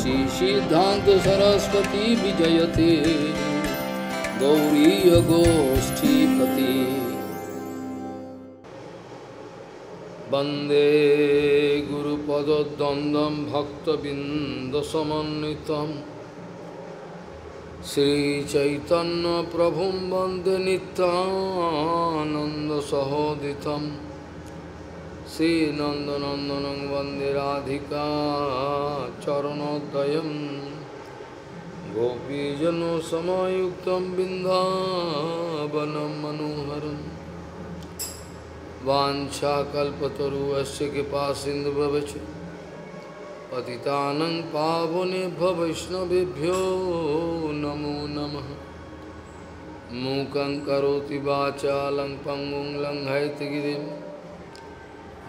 श्री सिद्धांत सरस्वती विजयते गौरी गोष्ठीपति वंदे गुरुपद्वंदं भक्तबिंदसमन्वितं श्रीचैतन्य प्रभुं वंदे नित्यानन्दसहोदितं श्रीनन्दनन्दनं वन्दे राधिका चरणोदयं गोपीजनसमायुक्तं बिन्दावनं मनोहरं वाञ्छाकल्पतरुश्च कृपासिन्धुभ्यश्च पतितानं पावनेभ्यो वैष्णवेभ्यो नमो नमः। मूकं करोति वाचालं पङ्गुं लङ्घयितगिरिं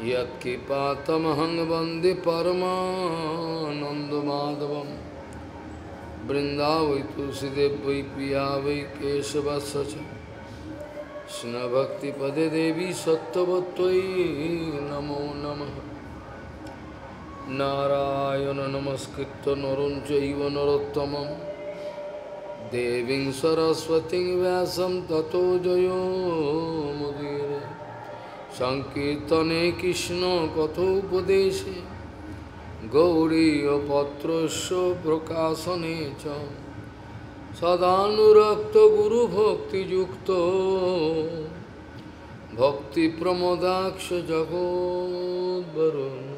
यत्कृपातमहं वन्दे परमानन्दमाधवं। वृन्दावै तुलसीदेव वै पिया वै केशवस्य च कृष्णभक्तिपदे देवी सत्त्ववत्त्वयि नमो नमः। नारायण नमस्कृत्य नरं चैव नरोत्तमं देवीं सरस्वतीं व्यासं ततो जयो मुदीरये। संकीर्तने कृष्ण कथोपदेशे गौरीयपत्रस्य प्रकाशने च सदानुरक्त गुरुभक्तियुक्तो भक्तिप्रमोदाक्ष जगोद्वरुन्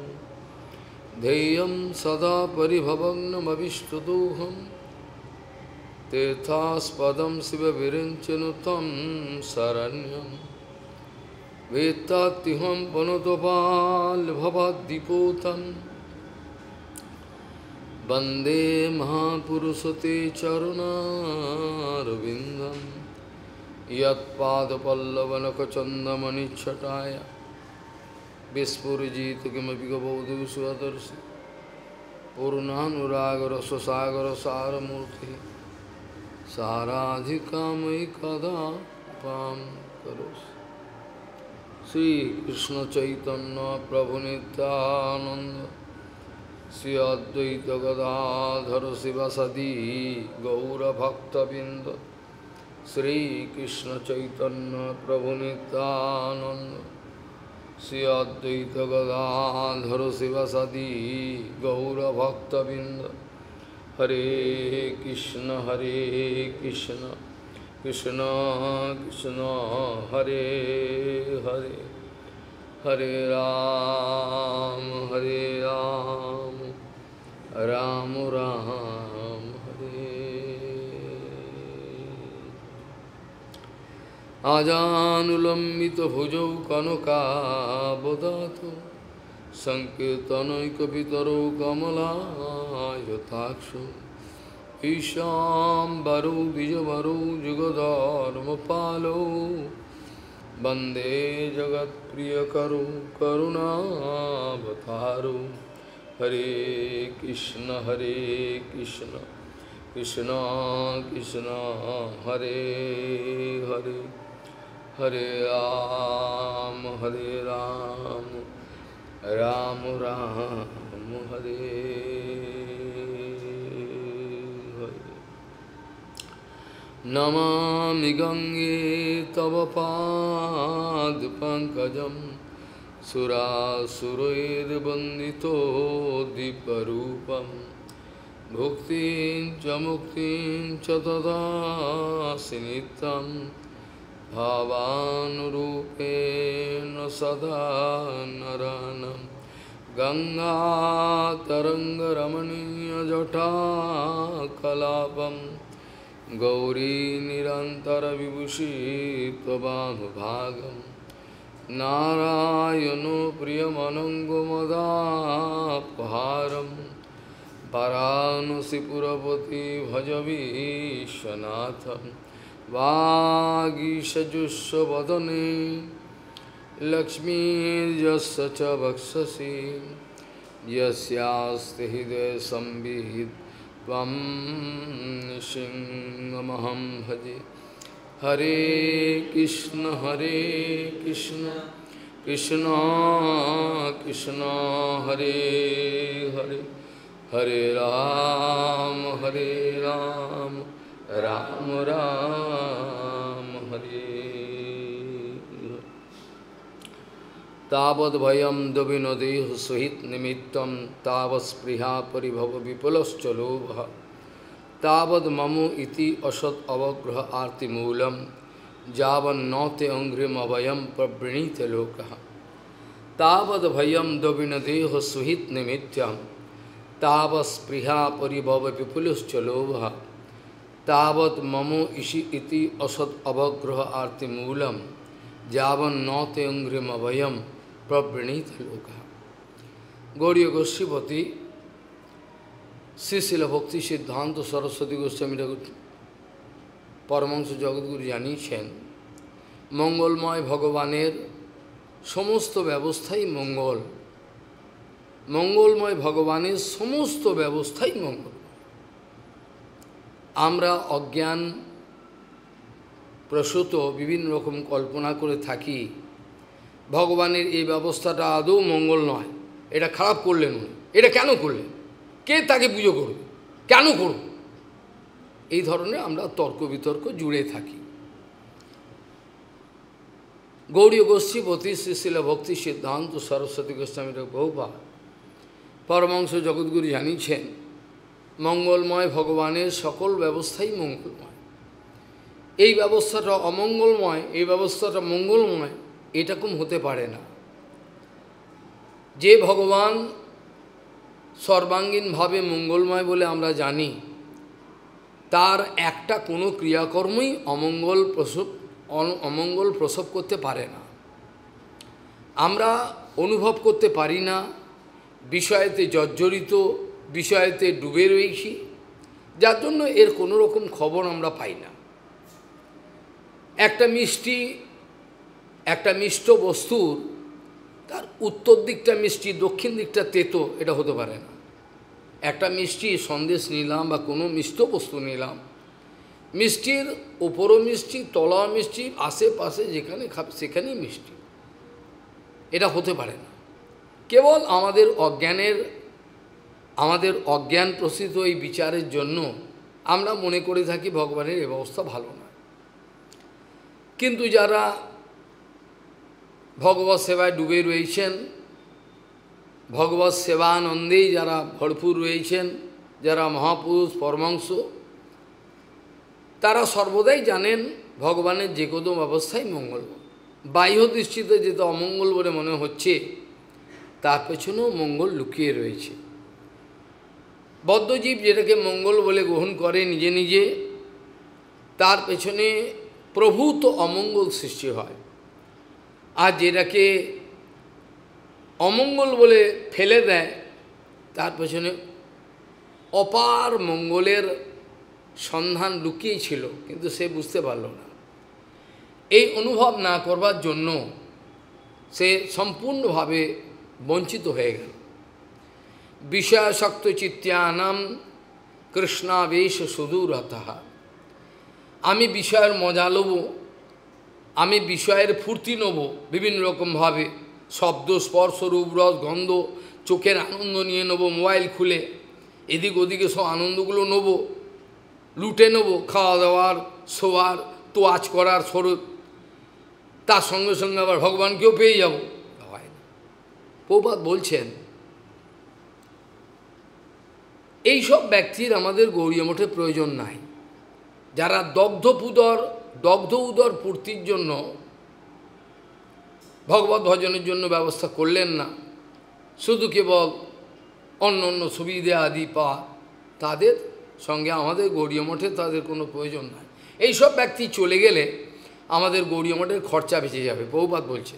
ध्येयं सदा परिभवग्नमभिष्टदोहं तीर्थास्पदं शिवविरिञ्चनुतं शरण्यं वेत्तात्युहं पुनतपाल्भवद्दिपूतं वन्दे महापुरुषते चरुणारविन्दं यत्पादपल्लवनखचन्दमनिच्छटाय विस्फुरिजित किमपि गबोधु स्वदर्शि पूर्णानुरागरससागर सारमूर्ति साराधिकामयि कदा पां करोसि। श्रीकृष्ण चैतन्य प्रभु नित्यानंद श्री अद्वैत गदाधर शिवसदी गौरभक्तबिंद श्रीकृष्ण चैतन्य प्रभु नित्यानंद श्री अद्वैत गदाधर शिवसदी गौरभक्तबिंद। हरे कृष्ण कृष्ण कृष्ण हरे हरे हरे राम राम राम हरे। आजानुलंबित भुजौ कनकावदातो संकीर्तनैकपितरो कमलायताक्षो ईशाम्बरो द्विजवरो जुगधर्मपालो वन्दे जगत्प्रियकरो करुणावतारो। हरे कृष्ण कृष्ण कृष्ण हरे हरे हरे राम राम राम हरे हरे। नमामि गंगे तव पादपङ्कजं सुरासुरैर्वन्दितो दीपरूपं भुक्तिं च मुक्तिं च ददासि नित्यं भावानुरूपेण सदा नरानं। गंगातरङ्गरमणीयजटाकलापं गौरी निरन्तरविभूषी त्ववानुभागं नारायणो प्रियमनङ्गमदापहारं वाराणसीपुरपति भज विश्वनाथं। वागीशजुष्वदने लक्ष्मीर्यस्य च वक्षसि यस्यास्ति हृदये संविहित त्वं नृसिंहमहं भजे। हरे Krishna Krishna Krishna Hare Hare Hare Ram, Ram Ram, Hare. Tavad bhayam dobinodehu suhit nimittam tavas priha paribhava vipulascha lobha tavad mamu iti asat avagraha arti moolam javan nate angrim avayam prabrinite lokaha. Tavad bhayam dobinodehu suhit nimittam tavas priha paribhava vipulascha lobha tavad mamu iti asat avagraha arti moolam javan nate angrim avayam Prabrinita Loka. Gauriya Goswami, Srila Bhakti Siddhanta Saraswati Goswami Paramahansa Jagadguru জানিয়েছেন মঙ্গলময় ভগবানের সমস্ত ব্যবস্থাই মঙ্গল। মঙ্গলময় ভগবানের সমস্ত ব্যবস্থাই মঙ্গল। আমরা অজ্ঞান প্রসূত বিভিন্ন রকম কল্পনা করে থাকি ভগবানের এই ব্যবস্থাটা আদৌ মঙ্গল নয়, এটা খারাপ করলেন উনি, এটা কেন করলেন, কে তাকে পুজো করবে, কেন করব, এই ধরনের আমরা তর্ক বিতর্ক জুড়ে থাকি। গৌড়ীয় গোষ্ঠীপতি শ্রীশিলা ভক্তি সিদ্ধান্ত সরস্বতী গোস্বামীর বহুবার পরমাংশ জগৎগুরু জানিয়েছেন মঙ্গলময় ভগবানের সকল ব্যবস্থাই মঙ্গলময়। এই ব্যবস্থাটা অমঙ্গলময়, এই ব্যবস্থাটা মঙ্গলময়, এরকম হতে পারে না। যে ভগবান সর্বাঙ্গীনভাবে মঙ্গলময় বলে আমরা জানি, তার একটা কোনো ক্রিয়াকর্মই অমঙ্গল প্রসব করতে পারে না। আমরা অনুভব করতে পারি না, বিষয়েতে জর্জরিত, বিষয়েতে ডুবে রয়েছি, যার জন্য এর কোনো রকম খবর আমরা পাই না। একটা মিষ্ট বস্তুর তার উত্তর দিকটা মিষ্টি, দক্ষিণ দিকটা তেতো, এটা হতে পারে না। একটা মিষ্টি সন্দেশ নিলাম বা কোনো মিষ্ট বস্তু নিলাম, মিষ্টির উপরও মিষ্টি, তলাও মিষ্টি, আশেপাশে যেখানে খাবে সেখানেই মিষ্টি, এটা হতে পারে না। কেবল আমাদের অজ্ঞান প্রসূত এই বিচারের জন্য আমরা মনে করে থাকি ভগবানের এই ব্যবস্থা ভালো না। কিন্তু যারা ভগবৎ সেবায় ডুবে রয়েছেন, ভগবৎ সেবানন্দেই যারা ভরপুর রয়েছেন, যারা মহাপুরুষ পরমাংশ, তারা সর্বদাই জানেন ভগবানের যে কোনো ব্যবস্থাই মঙ্গল। বাহ্য দৃষ্টিতে যেটা অমঙ্গল বলে মনে হচ্ছে, তার পেছনেও মঙ্গল লুকিয়ে রয়েছে। বদ্ধজীব যেটাকে মঙ্গল বলে গ্রহণ করে নিজে নিজে, তার পেছনে প্রভূত অমঙ্গল সৃষ্টি হয়। আর যেটাকে অমঙ্গল বলে ফেলে দেয়, তার পেছনে অপার মঙ্গলের সন্ধান লুকিয়েই ছিল, কিন্তু সে বুঝতে পারল না। এই অনুভব না করবার জন্য সে সম্পূর্ণভাবে বঞ্চিত হয়ে গেল। বিষয়াসক্ত চিত্তানাম কৃষ্ণাবেশ সুদূরতঃ। আমি বিষয়ের মজা লব, আমি বিষয়ের ফুর্তি নেব বিভিন্ন রকমভাবে, শব্দ স্পর্শ রূপ রস গন্ধ, চোখের আনন্দ নিয়ে নেব, মোবাইল খুলে এদিক ওদিকে সব আনন্দগুলো নেব, লুটে নেব, খাওয়া দাওয়ার, শোয়ার, তোয়াজ করার স্বরূপ, তার সঙ্গে সঙ্গে আবার ভগবানকেও পেয়ে যাব। প্রভুপাদ বলছেন এইসব ব্যক্তির আমাদের গৌড়ীয় মঠে প্রয়োজন নাই। যারা দগ্ধ উদর পূর্তির জন্য ভগবত ভজনের জন্য ব্যবস্থা করলেন না, শুধু কেবল অন্য অন্য সুবিধে আদি তাদের সঙ্গে আমাদের গৌড়ীয় মঠে তাদের কোনো প্রয়োজন নাই। এইসব ব্যক্তি চলে গেলে আমাদের গৌড়ীয় মঠের খরচা বেঁচে যাবে। প্রভুপাদ বলছে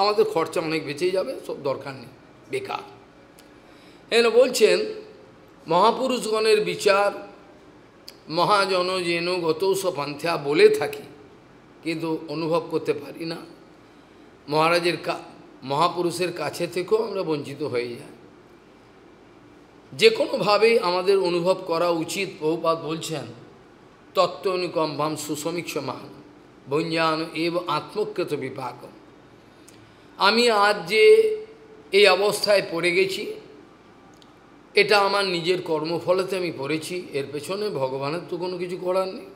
আমাদের খরচা অনেক বেঁচে যাবে, সব দরকার নেই, বেকার। এনে বলছেন মহাপুরুষগণের বিচার মহাজন যেন গত সপন্থা বলে থাকি, কিন্তু অনুভব করতে পারি না। মহাপুরুষের কাছে থেকেও আমরা বঞ্চিত হয়ে যাই। যে কোনোভাবেই আমাদের অনুভব করা উচিত। প্রভুপাদ বলছেন তত্ত্ব অনুকম্পাম সুসমীক্ষমান ভঞ্জান এব আত্মকৃত বিপাকম। আমি আজ যে এই অবস্থায় পড়ে গেছি, এটা আমার নিজের কর্মফলেতে আমি পড়েছি, এর পেছনে ভগবানের তো কোনো কিছু করার নেই।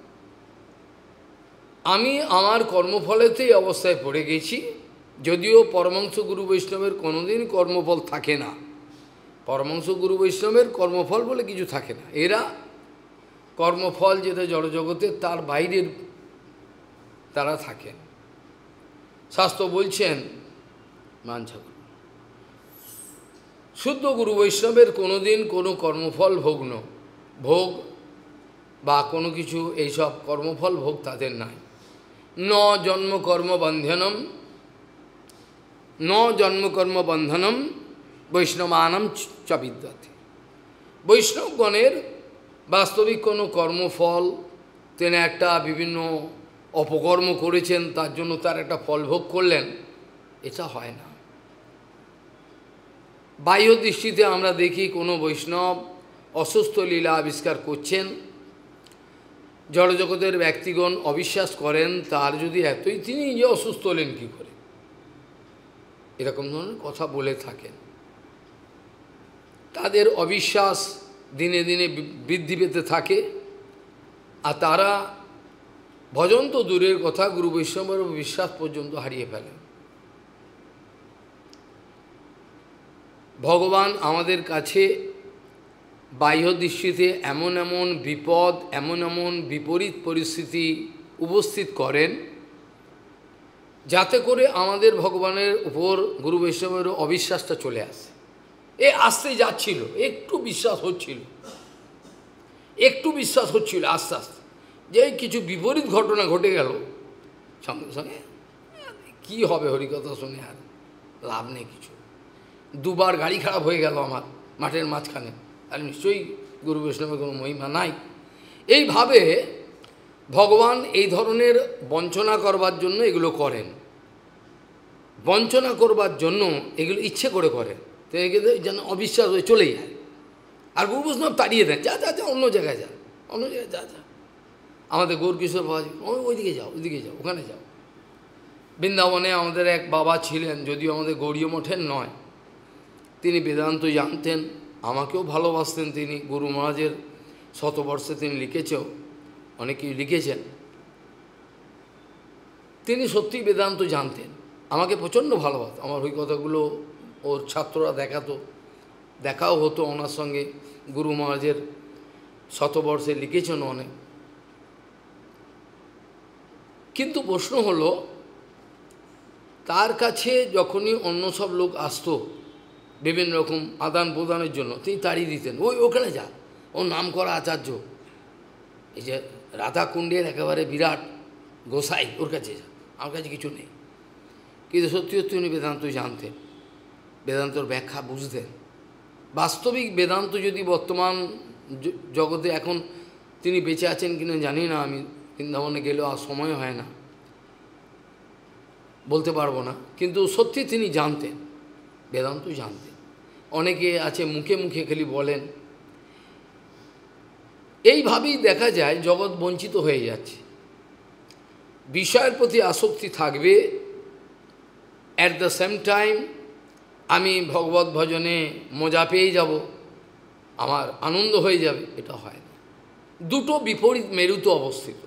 আমি আমার কর্মফলেতে এই অবস্থায় পড়ে গেছি, যদিও পরমাংশ গুরু বৈষ্ণবের কোনোদিন কর্মফল থাকে না। পরমাংশ গুরু বৈষ্ণবের কর্মফল বলে কিছু থাকে না। এরা কর্মফল যেটা জড়জগতের তার বাইরের তারা থাকেন। শাস্ত্র বলছেন মানছা শুদ্ধ গুরু বৈষ্ণবের কোনোদিন কোনো কর্মফল ভোগ বা কোনো কিছু এইসব কর্মফল ভোগ তাদের নাই। ন জন্মকর্ম বন্ধনম বৈষ্ণবানাম চ বিদ্যতে। বৈষ্ণবগণের বাস্তবিক কোনো কর্মফল, তিনি একটা বিভিন্ন অপকর্ম করেছেন তার জন্য তার একটা ফল ভোগ করলেন, এটা হয় না। বাহ্য দৃষ্টিতে আমরা দেখি কোনো বৈষ্ণব অসুস্থ লীলা আবিষ্কার করছেন, জড়জগতের ব্যক্তিগণ অবিশ্বাস করেন তার যদি এতই তিনি যে অসুস্থ হলেন কী করে, এরকম ধরনের কথা বলে থাকেন। তাদের অবিশ্বাস দিনে দিনে বৃদ্ধি পেতে থাকে, আর তারা ভজন তো দূরের কথা, গুরু বৈষ্ণবের বিশ্বাস পর্যন্ত হারিয়ে ফেলেন। ভগবান আমাদের কাছে বাহ্য দৃষ্টিতে এমন এমন বিপদ, এমন এমন বিপরীত পরিস্থিতি উপস্থিত করেন, যাতে করে আমাদের ভগবানের উপর গুরু বৈষ্ণবের অবিশ্বাসটা চলে আসে। এ আসতে যাচ্ছিল, একটু বিশ্বাস হচ্ছিল আস্তে আস্তে, যে কিছু বিপরীত ঘটনা ঘটে গেল, সঙ্গে সঙ্গে কী হবে হরিকথা শুনে, আর লাভ নেই কিছু। দুবার গাড়ি খারাপ হয়ে গেল আমার মাঠের মাঝখানে, আর নিশ্চয়ই গুরু বৈষ্ণবের কোনো মহিমা নাই। এইভাবে ভগবান এই ধরনের বঞ্চনা করবার জন্য এগুলো করেন, বঞ্চনা করবার জন্য এগুলো ইচ্ছে করে করেন, তো এগুলো যেন অবিশ্বাস হয়ে চলে যায়। আর গুরু বৈষ্ণব তাড়িয়ে দেন, যা অন্য জায়গায় যা, যা। আমাদের গৌরকিশোর বাবা ওইদিকে যাও, ওখানে যাও। বৃন্দাবনে আমাদের এক বাবা ছিলেন, যদিও আমাদের গৌড়ীয় মঠের নয়, তিনি বেদান্ত জানতেন, আমাকেও ভালোবাসতেন। তিনি গুরু মহারাজের শতবর্ষে তিনি লিখেছেও, অনেকেই লিখেছেন। তিনি সত্যিই বেদান্ত জানতেন, আমাকে প্রচণ্ড ভালোবাসত। আমার ওই কথাগুলো ওর ছাত্ররা দেখাও হতো ওনার সঙ্গে। গুরু মহারাজের শতবর্ষে লিখেছেন অনেক। কিন্তু প্রশ্ন হলো, তার কাছে যখনই অন্য সব লোক আসতো বিভিন্ন রকম আদান প্রদানের জন্য, তিনি তাড়িয়ে দিতেন, ওখানে যা, ও নাম করা আচার্য, এই যে রাধাকুণ্ডের একেবারে বিরাট গোসাই, ওর কাছে যা, আমার কাছে কিছু নেই। কিন্তু সত্যি সত্যি উনি বেদান্ত জানতেন, বেদান্তর ব্যাখ্যা বুঝতেন। বাস্তবিক বেদান্ত যদি বর্তমান জগতে এখন তিনি বেঁচে আছেন কিনা জানি না, আমি বৃন্দাবনে গেলেও আর সময় হয় না, বলতে পারবো না। কিন্তু সত্যি তিনি জানতেন, বেদান্ত জানতেন। অনেকে আছে মুখে মুখে খালি বলেন। এইভাবেই দেখা যায় জগৎ বঞ্চিত হয়ে যাচ্ছে। বিষয়ের প্রতি আসক্তি থাকবে, অ্যাট দ্য সেম টাইম আমি ভগবত ভজনে মজা পেয়ে যাব, আমার আনন্দ হয়ে যাবে, এটা হয় না। দুটো বিপরীত মেরুতে অবস্থিত,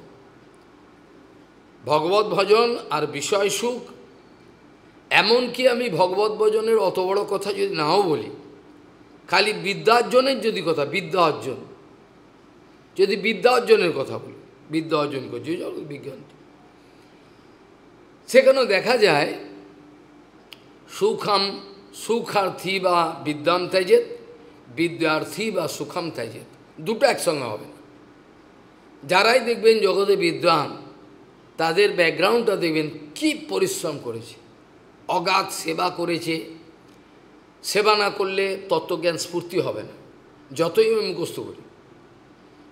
ভগবত ভজন আর বিষয় সুখ। এমনকি আমি ভগবত ভজনের অত বড় কথা যদি নাও বলি, খালি বিদ্যার্জনের যদি কথা, বিদ্যা অর্জনের কথা বলি, বিদ্যা অর্জন করছি জগৎ বিজ্ঞানটি, সেখানেও দেখা যায় সুখার্থী বা বিদ্যাম ত্যাজেত, বিদ্যার্থী বা সুখাম ত্যাজেত, দুটো একসঙ্গে হবে না। যারাই দেখবেন জগতে বিদ্বান, তাদের ব্যাকগ্রাউন্ডটা দেখবেন কি পরিশ্রম করেছে, অগাধ সেবা করেছে। সেবা না করলে তত্ত্বজ্ঞান স্ফূর্তি হবে না, যতই আমি মুখস্থ করি।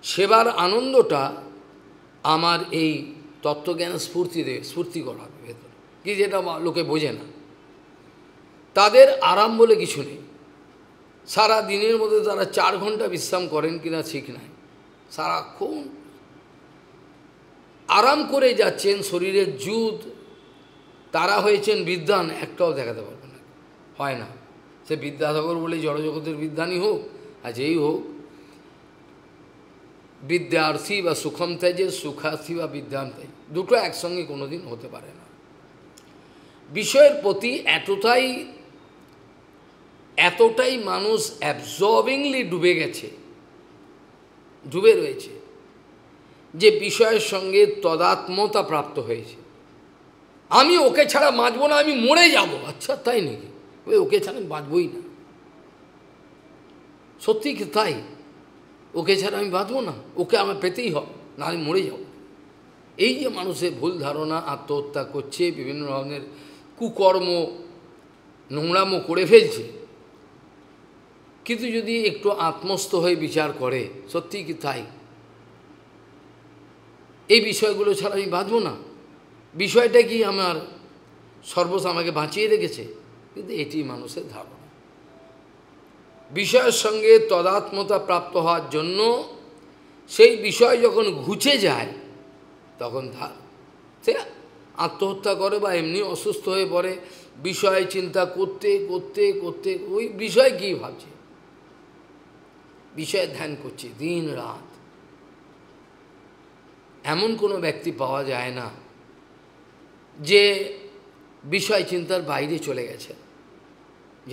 সেবার আনন্দটা আমার এই তত্ত্বজ্ঞান স্ফূর্তি করাবে ভেতরে, কি যেটা লোকে বোঝে না। তাদের আরাম বলে কিছু নেই। সারা দিনের মধ্যে তারা 4 ঘন্টা বিশ্রাম করেন কিনা ঠিক নাই, সারাক্ষণ আরাম করে যাচ্ছেন, শরীরের যুদ। তারা হয়েছেন বিদ্বান, একটাও দেখাতে পারবে না, হয় না। সে বিদ্যাসাগর বলে জড়জগতের বিদ্বানই হোক, আর যেই হোক, বিদ্যার্থী বা সুখম ত্যাজে, সুখার্থী বা বিদ্যান ত্যাজে, দুটো একসঙ্গে কোনোদিন হতে পারে না। বিষয়ের প্রতি এতটাই মানুষ অ্যাবজর্বিংলি ডুবে রয়েছে যে বিষয়ের সঙ্গে তদাত্মতা প্রাপ্ত হয়েছে। আমি ওকে ছাড়া বাঁচব না, আমি মরে যাব। আচ্ছা তাই নাকি? ওকে ছাড়া আমি বাঁচবই না, সত্যি কি তাই? ওকে ছাড়া আমি বাঁচব না, ওকে আমার পেতেই হবে, না আমি মরে যাব। এই যে মানুষের ভুল ধারণা, আত্মহত্যা করছে, বিভিন্ন ধরনের কুকর্ম নোংরামো করে ফেলছে, কিন্তু যদি একটু আত্মস্থ হয়ে বিচার করে, সত্যি কি তাই? এই বিষয়গুলো ছাড়া আমি বাঁচব না, বিষয়টা কি আমার সর্বস্ব আমাকে বাঁচিয়ে রেখেছে। কিন্তু এটি মানুষের ধারণা। বিষয়ের সঙ্গে তদাত্মতা প্রাপ্ত হওয়ার জন্য সেই বিষয় যখন ঘুচে যায়, তখন সে আত্মহত্যা করে বা এমনি অসুস্থ হয়ে পড়ে। বিষয় চিন্তা করতে করতে করতে ওই বিষয় কী ভাবছে, বিষয় ধ্যান করছে দিন রাত। এমন কোনো ব্যক্তি পাওয়া যায় না যে বিষয় চিন্তার বাইরে চলে গেছে।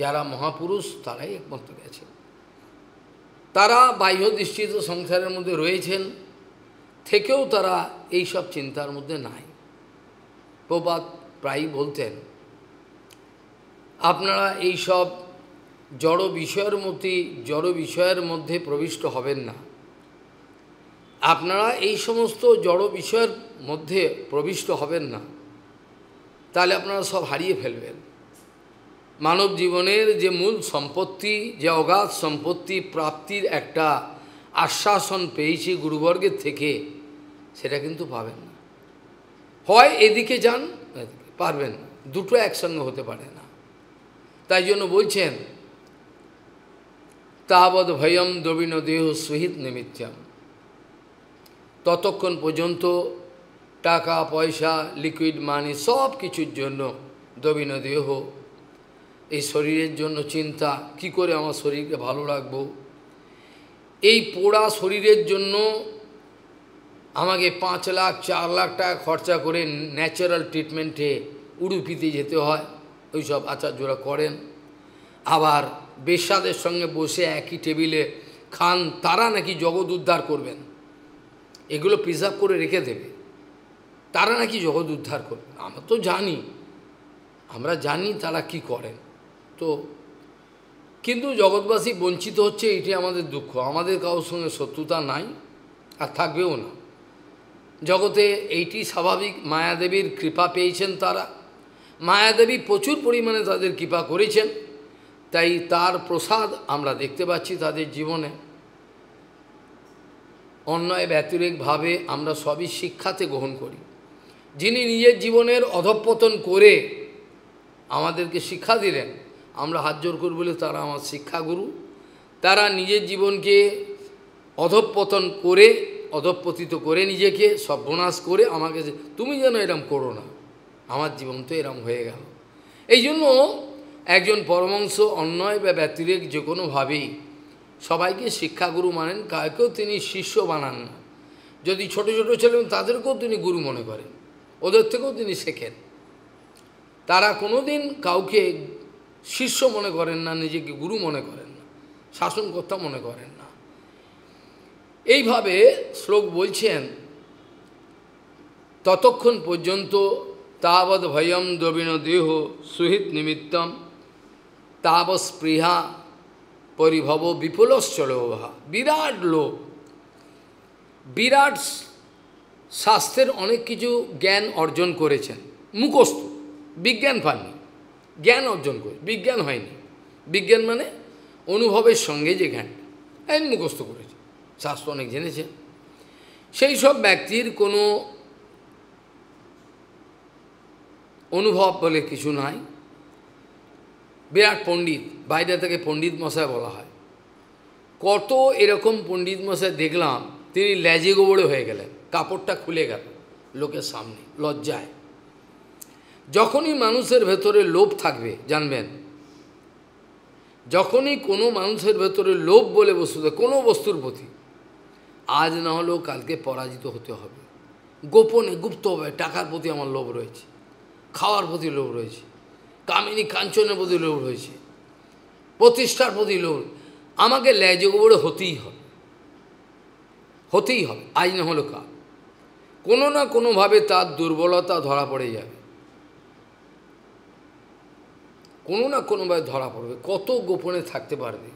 যারা মহাপুরুষ তারাই একমাত্র গেছে। তারা বাহ্য দৃষ্টিতে সংসারের মধ্যে রয়েছেন, থেকেও তারা এই সব চিন্তার মধ্যে নাই। প্রবাদ প্রায়ই বলতেন, আপনারা এই সব জড় বিষয়ের মধ্যে প্রবিষ্ট হবেন না। আপনারা এই সমস্ত জড় বিষয়ের মধ্যে প্রবিষ্ট হবেন না, তাহলে আপনারা সব হারিয়ে ফেলবেন। মানব জীবনের যে মূল সম্পত্তি, যে অগাধ সম্পত্তি প্রাপ্তির একটা আশ্বাসন পেয়েছি গুরুবর্গের থেকে, সেটা কিন্তু পাবেন না। হয় এদিকে যান, পারবেন না, দুটো একসঙ্গে হতে পারে না। তাই জন্য বলছেন, তাবৎ ভয়ম দ্রবিণ দেহ সহিত নিমিত্তম, ততক্ষণ পর্যন্ত টাকা পয়সা লিকুইড মানি সব কিছুর জন্য দ্রবিণ দেহ, এই শরীরের জন্য চিন্তা, কি করে আমার শরীরকে ভালো রাখবো। এই পোড়া শরীরের জন্য আমাকে 5 লাখ 4 লাখ টাকা খরচা করে ন্যাচারাল ট্রিটমেন্টে উডুপিতে যেতে হয়, ওইসব আচার্যরা করেন। আবার বেশ্যাদের সঙ্গে বসে একই টেবিলে খান, তারা নাকি জগৎ উদ্ধার করবেন, এগুলো প্রিজার্ভ করে রেখে দেবে, তারা নাকি জগৎ উদ্ধার করবেন। আমরা জানি তারা কি করেন। তো কিন্তু জগৎবাসী বঞ্চিত হচ্ছে, এটি আমাদের দুঃখ। আমাদের কারোর সঙ্গে শত্রুতা নাই, আর থাকবেও না। জগতে এইটি স্বাভাবিক, মায়াদেবীর কৃপা পেয়েছেন তারা। মায়াদেবী প্রচুর পরিমাণে তাদের কৃপা করেছেন, তাই তার প্রসাদ আমরা দেখতে পাচ্ছি তাদের জীবনে। অন্যায় ব্যতিরেকভাবে আমরা সবই শিক্ষাতে গ্রহণ করি। যিনি নিজের জীবনের অধঃপতন করে আমাদেরকে শিক্ষা দিলেন, আমরা হাত জোর করি বলে তারা আমার শিক্ষাগুরু। তারা নিজের জীবনকে অধঃপতিত করে নিজেকে সর্বনাশ করে আমাকে, তুমি যেন এরম করো না, আমার জীবন তো এরম হয়ে গেল। এই জন্য একজন পরমহংস অন্যায় বা ব্যতিরেক যে কোনোভাবেই সবাইকে শিক্ষাগুরু মানেন, কাউকেও তিনি শিষ্য বানান না। যদি ছোট ছোট ছেলে তাদেরকেও তিনি গুরু মনে করেন, ওদের থেকেও তিনি শেখেন। তারা কোনোদিন কাউকে শিষ্য মনে করেন না, নিজেকে গুরু মনে করেন না, শাসনকর্তা মনে করেন না। এইভাবে শ্লোক বলছেন, ততক্ষণ পর্যন্ত তাবৎ ভয়ম দ্রবিণ দেহ সুহিত নিমিত্তম তাবৎ স্পৃহা পরিভব বিপুলশ্চলোভা। বিরাট লোক, বিরাট শাস্ত্রের অনেক কিছু জ্ঞান অর্জন করেছেন, মুখস্থ, বিজ্ঞান পাননি, জ্ঞান অর্জন করে, বিজ্ঞান হয়নি। বিজ্ঞান মানে অনুভবের সঙ্গে যে জ্ঞান, মুখস্থ করেছে, শাস্ত্র অনেক জেনেছেন। সেই সব ব্যক্তির কোনো অনুভব বলে কিছু নাই। বিরাট পণ্ডিত, বাইরে থেকে পণ্ডিত মশাই বলা হয়। কত এরকম পণ্ডিত মশাই দেখলাম, তিনি ল্যাজে গোবরে হয়ে গেলেন, কাপড়টা খুলে গেল লোকের সামনে লজ্জায়। যখনই মানুষের ভেতরে লোভ থাকবে, জানবেন যখনই কোনো মানুষের ভেতরে লোভ বলে বস্তু, কোনো বস্তুর প্রতি আজ না হলেও কালকে পরাজিত হতে হবে, গোপনে গুপ্তভাবে টাকার প্রতি আমার লোভ রয়েছে, খাওয়ার প্রতি লোভ রয়েছে, কামিনী কাঞ্চনের প্রতি লোভ রয়েছে, প্রতিষ্ঠার প্রতি লোভ, আমাকে লেজে গোবরে হতেই হবে, হতেই হবে, আজ না হলো কাল। কোনো না কোনোভাবে তার দুর্বলতা ধরা পড়ে যাবে, কোনো না কোনোভাবে ধরা পড়বে, কত গোপনে থাকতে পারবে।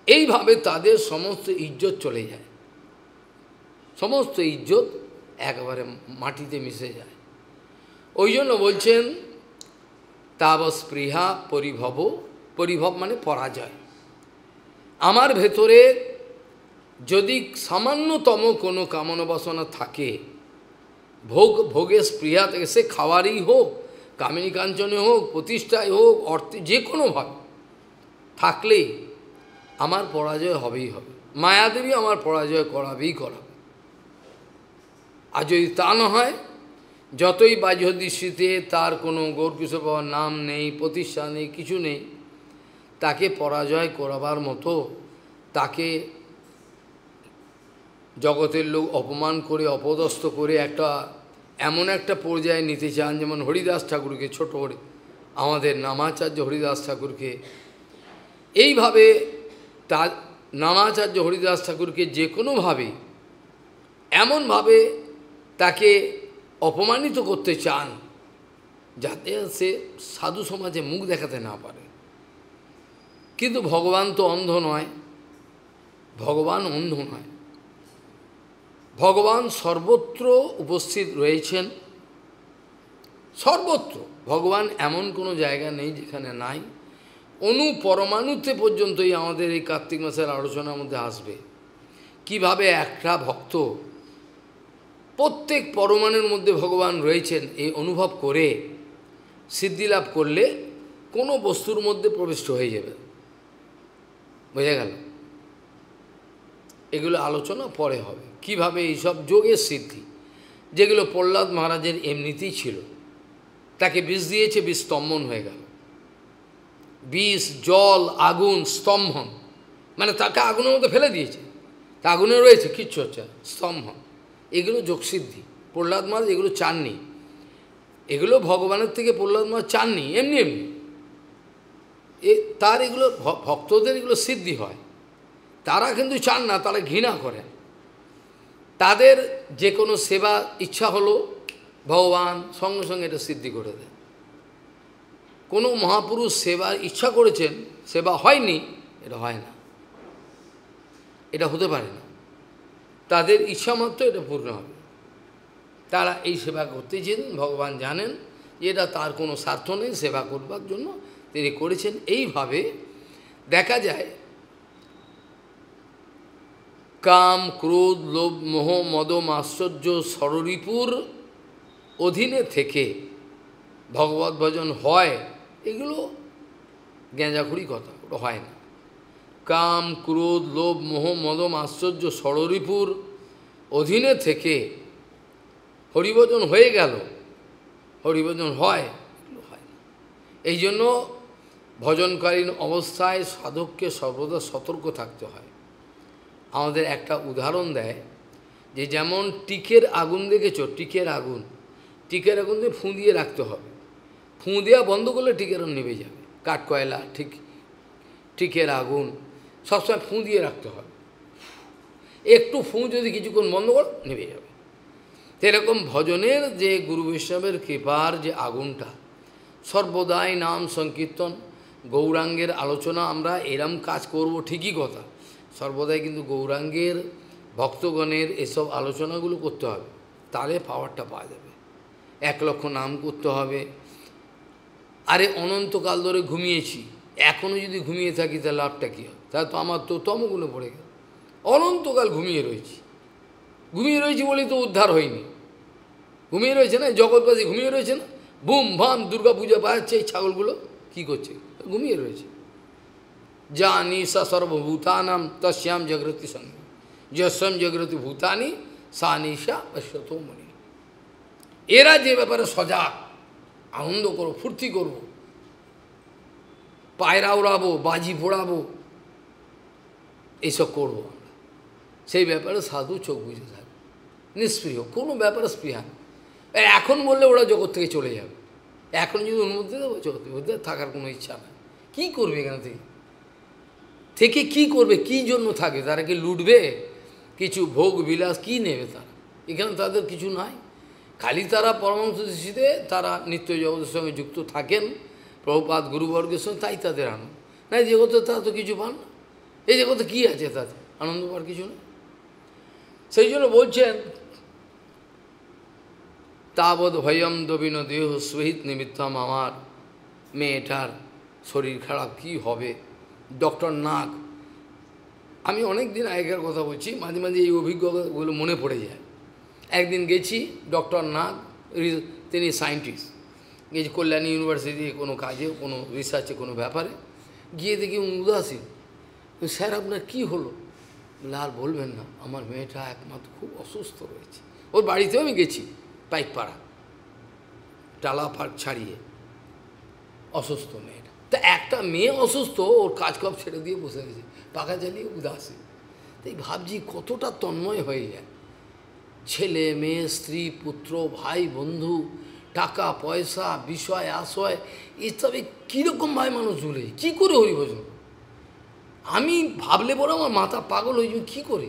এইভাবে তাদের সমস্ত ইজ্জত চলে যায়, সমস্ত ইজ্জত একেবারে মাটিতে মিশে যায়। ওই জন্য বলছেন তাব স্পৃহা পরিভব, পরিভব মানে পরাজয়। আমার ভেতরে যদি সামান্যতম কোনো কামনা বাসনা থাকে, ভোগের স্পৃহা থেকে, সে খাওয়ারই হোক, কামিনী কাঞ্চনে হোক, প্রতিষ্ঠায় হোক, অর্থে, যে কোনোভাবে থাকলেই আমার পরাজয় হবেই হবে, মায়াদেবী আমার পরাজয় করাবেই করাবে। আর যদি তা না হয়, যতই বাহ্যদৃষ্টিতে তার কোনো গৌরকিশোর বাবার নাম নেই, প্রতিষ্ঠা নেই, কিছু নেই, তাকে পরাজয় করাবার মতো, তাকে জগতের লোক অপমান করে, অপদস্থ করে এমন একটা পর্যায়ে নিতে চান, যেমন হরিদাস ঠাকুরকে, ছোট আমাদের নামাচার্য হরিদাস ঠাকুরকে, এইভাবে তার নামাচার্য হরিদাস ঠাকুরকে যে কোনোভাবে এমনভাবে তাকে অপমানিত করতে চান, যাতে সে সাধু সমাজে মুখ দেখাতে না পারে। কিন্তু ভগবান তো অন্ধ নয়, ভগবান অন্ধ নয়, ভগবান সর্বত্র উপস্থিত রয়েছেন, সর্বত্র। ভগবান এমন কোনো জায়গা নেই যেখানে নাই। পরমাণুতে পর্যন্তই আমাদের এই কার্তিক মাসের আলোচনার মধ্যে আসবে, কিভাবে একটা ভক্ত প্রত্যেক পরমাণুর মধ্যে ভগবান রয়েছেন এই অনুভব করে সিদ্ধিলাভ করলে কোনো বস্তুর মধ্যে প্রবিষ্ট হয়ে যাবে। বোঝা গেল? এগুলো আলোচনা পরে হবে, কিভাবে এইসব যোগের সিদ্ধি, যেগুলো প্রহ্লাদ মহারাজের এমনিতেই ছিল। তাকে বিষ দিয়েছে, বিষ স্তম্ভন হয়ে গেল। বিষ, জল, আগুন, স্তম্ভন, মানে তাকে আগুনের মধ্যে ফেলে দিয়েছে, তা আগুনে রয়েছে, কিচ্ছু হচ্ছে, স্তম্ভন। এগুলো যোগসিদ্ধি। প্রহ্লাদ মহারাজ এগুলো চাননি, এগুলো ভগবানের থেকে প্রহ্লাদ মহারাজ চাননি, এমনি এমনি তার এগুলো ভক্তদের এগুলো সিদ্ধি হয়। তারা কিন্তু চান না, তারা ঘৃণা করেন। তাদের যে কোনো সেবা ইচ্ছা হলো, ভগবান সঙ্গে সঙ্গে এটা সিদ্ধি করে দেন। কোনো মহাপুরুষ সেবার ইচ্ছা করেছেন, সেবা হয়নি, এটা হয় না, এটা হতে পারে না। তাদের ইচ্ছা মাত্র এটা পূর্ণ হবে। তারা এই সেবা করতে চেন, ভগবান জানেন যে এটা তার কোনো স্বার্থ নেই, সেবা করবার জন্য তিনি করেছেন। এইভাবে দেখা যায় কাম, ক্রোধ, লোভ, মোহ, মদ, মাশ্চর্য, ষড়রিপুর অধীনে থেকে ভগবত ভজন হয়, এগুলো গেঁজাখুরি কথা, ওটা হয় না। কাম, ক্রোধ, লোভ, মোহ, মদ, আশ্চর্য, ষড়রিপুর অধীনে থেকে হরিভজন হয়ে গেল, হরিভজন হয়, এগুলো হয় না। এই জন্য ভজনকালীন অবস্থায় সাধককে সর্বদা সতর্ক থাকতে হয়। আমাদের একটা উদাহরণ দেয় যে, যেমন টিকের আগুন দেখেছো, টিকের আগুন দিয়ে ফুঁ দিয়ে রাখতে হবে। ফুঁ দেওয়া বন্ধ করলে টিকের নেমে যাবে। কাঠ কয়লা, টিকের আগুন সবসময় ফুঁ দিয়ে রাখতে হবে। একটু ফুঁ যদি কিছুক্ষণ বন্ধ করো, নেমে যাবে। এরকম ভজনের যে গুরু বৈষ্ণবের কৃপার যে আগুনটা, সর্বদাই নাম সংকীর্তন, গৌরাঙ্গের আলোচনা, আমরা এরম কাজ করব ঠিকই কথা, সর্বদাই কিন্তু গৌরাঙ্গের ভক্তগণের এসব আলোচনাগুলো করতে হবে, তাহলে পাওয়ারটা পাওয়া যাবে। 1 লক্ষ নাম করতে হবে। আরে অনন্তকাল ধরে ঘুমিয়েছি, এখনও যদি ঘুমিয়ে থাকি তাহলে লাভটা কী হয়? তাহলে তো আমার তো তমগুলো পড়ে গেল। অনন্তকাল ঘুমিয়ে রয়েছি বলেই তো উদ্ধার হয়নি। ঘুমিয়ে রয়েছে না, জগৎবাসী ঘুমিয়ে রয়েছে না, বুম ভাম দুর্গা পূজা বাজাচ্ছে, এই ছাগলগুলো কী করছে? ঘুমিয়ে রয়েছে। যা নিশা সর্বভূতানাম তস্যাম জাগ্রতি সঙ্গে, যস্যাম জাগ্রতি ভূতানি সা নিশা পশ্যতো মনি। এরা যে ব্যাপারে সজাগ, আনন্দ করো, ফুর্তি করব, পায়রা উড়াবো, বাজি ফোড়াবো, এইসব করবো আমরা। সেই ব্যাপারে সাধু চোখ বুঝে থাকবে, নিষ্প্রিয়, কোনো ব্যাপারে স্পৃহা নেই। এখন বললে ওরা জগৎ থেকে চলে যাবে, এখন যদি অনুমতি দেবো জগৎ ওদের থাকার কোনো ইচ্ছা নেই। কী করবে এখানে থেকে থেকে কী করবে, কী জন্য থাকে? তারা কি লুটবে? কিছু ভোগ বিলাস কী নেবে তারা? এখানে তাদের কিছু নাই, খালি তারা পরমাংশ দৃষ্টিতে তারা নিত্য জগতের সঙ্গে যুক্ত থাকেন, প্রভুপাদ গুরুবর্গের সঙ্গে, তাই তাদের আনন্দ। না জগতে তারা তো কিছু পান না, এই জগতে কী আছে তাদের আনন্দ পাওয়ার কিছু নেই। সেই জন্য বলছেন তাবৎ ভয়ম দবিন দেহ সহিত নিমিত্তম, আমার মেয়েটার শরীর খারাপ, কি হবে? ডক্টর নাগ, আমি অনেক দিন আগেকার কথা বলছি, মাঝে মাঝে এই অভিজ্ঞতাগুলো মনে পড়ে যায়। একদিন গেছি, ডক্টর নাগ, তিনি সায়েন্টিস্ট, গেছি কল্যাণী ইউনিভার্সিটি কোনো কাজে, কোনো রিসার্চে, কোনো ব্যাপারে গিয়ে দেখি উদাসীন। স্যার আপনার কী হলো? বলে আর বলবেন না, আমার মেয়েটা একমাত্র খুব অসুস্থ রয়েছে। ওর বাড়িতেও আমি গেছি, পাইকপাড়া, টালা ফাট ছাড়িয়ে, অসুস্থ মেয়েটা। তা একটা মেয়ে অসুস্থ, ওর কাজ কাপ ছেড়ে দিয়ে বসে গেছে, পাখা চালিয়ে উদাসীন। তাই ভাবছি কতটা তন্ময় হয়ে যায়, ছেলে মেয়ে, স্ত্রী পুত্র, ভাই বন্ধু, টাকা পয়সা, বিষয় আশয়, ইত্যাদি কীরকমভাবে মানুষ জুড়ে, কী করে হরিভজন? আমি ভাবলে পরে আমার মাথা পাগল হয়ে যাবে, কী করে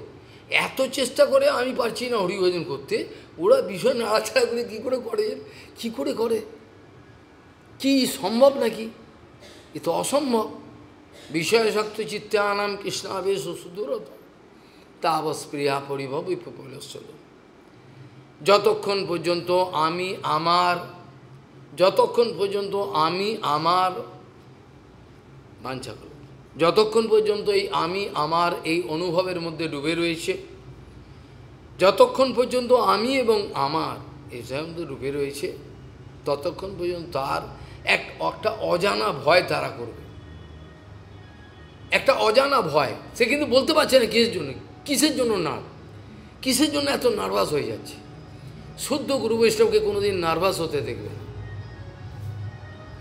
এত চেষ্টা করে আমি পারছি না হরিভজন করতে, ওরা বিষয় নাড়াচাড়া করে কী করে করে, কী করে করে? কি সম্ভব নাকি? এ তো অসম্ভব। বিষয়শক্ত চিত্তানাম কৃষ্ণাবেশ সুদূরত তাবস্প্রিয়া পরিভব বিপলস্বল। যতক্ষণ পর্যন্ত আমি আমার, যতক্ষণ পর্যন্ত আমি আমার বাঞ্ছা করব, যতক্ষণ পর্যন্ত এই আমি আমার এই অনুভবের মধ্যে ডুবে রয়েছে, যতক্ষণ পর্যন্ত আমি এবং আমার এই মধ্যে ডুবে রয়েছে, ততক্ষণ পর্যন্ত তার একটা অজানা ভয় তারা করবে, একটা অজানা ভয়। সে কিন্তু বলতে পারছে না কিসের জন্য, কিসের জন্য না, কিসের জন্য এত নার্ভাস হয়ে যাচ্ছে। শুদ্ধ গুরু বৈষ্ণবকে কোনোদিন নার্ভাস হতে দেখবে না,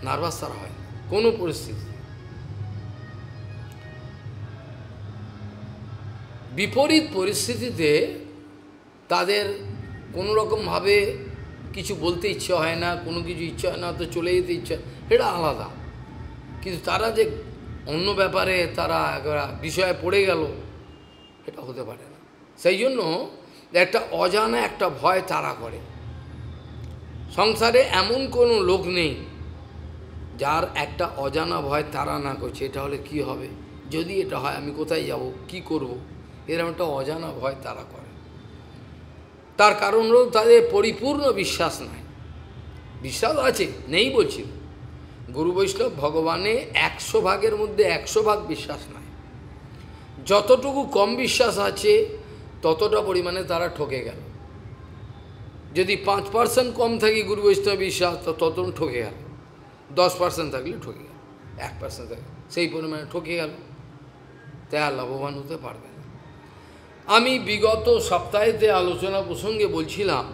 নার্ভাস তারা হয় না কোনো পরিস্থিতি। বিপরীত পরিস্থিতিতে তাদের কোনো রকমভাবে কিছু বলতে ইচ্ছা হয় না, কোনো কিছু ইচ্ছা হয় না, তো চলে যেতে ইচ্ছা, এটা আলাদা। কিন্তু তারা যে অন্য ব্যাপারে তারা বিষয়ে পড়ে গেল, এটা হতে পারে না। সেই জন্য একটা অজানা একটা ভয় তারা করে। সংসারে এমন কোনো লোক নেই যার একটা অজানা ভয় তারা না করছে, এটা হলে কি হবে, যদি এটা হয় আমি কোথায় যাব, কি করব, এরকম একটা অজানা ভয় তারা করে। তার কারণ হল তাদের পরিপূর্ণ বিশ্বাস নাই। বিশ্বাস আছে, নেই বলছি, গুরু বৈষ্ণব ভগবানে 100 ভাগের মধ্যে 100 ভাগ বিশ্বাস নাই। যতটুকু কম বিশ্বাস আছে ততটা পরিমাণে তারা ঠকে গেল। যদি 5% কম থাকে গুরু বৈষ্ণব বিশ্বাস, তো ততটা ঠকে গেল। 10% থাকলে ঠকে গেল, 1% থাকে, সেই পরিমাণে ঠকে গেল, তাই আর লাভবান হতে পারবে না। আমি বিগত সপ্তাহেতে আলোচনা প্রসঙ্গে বলছিলাম,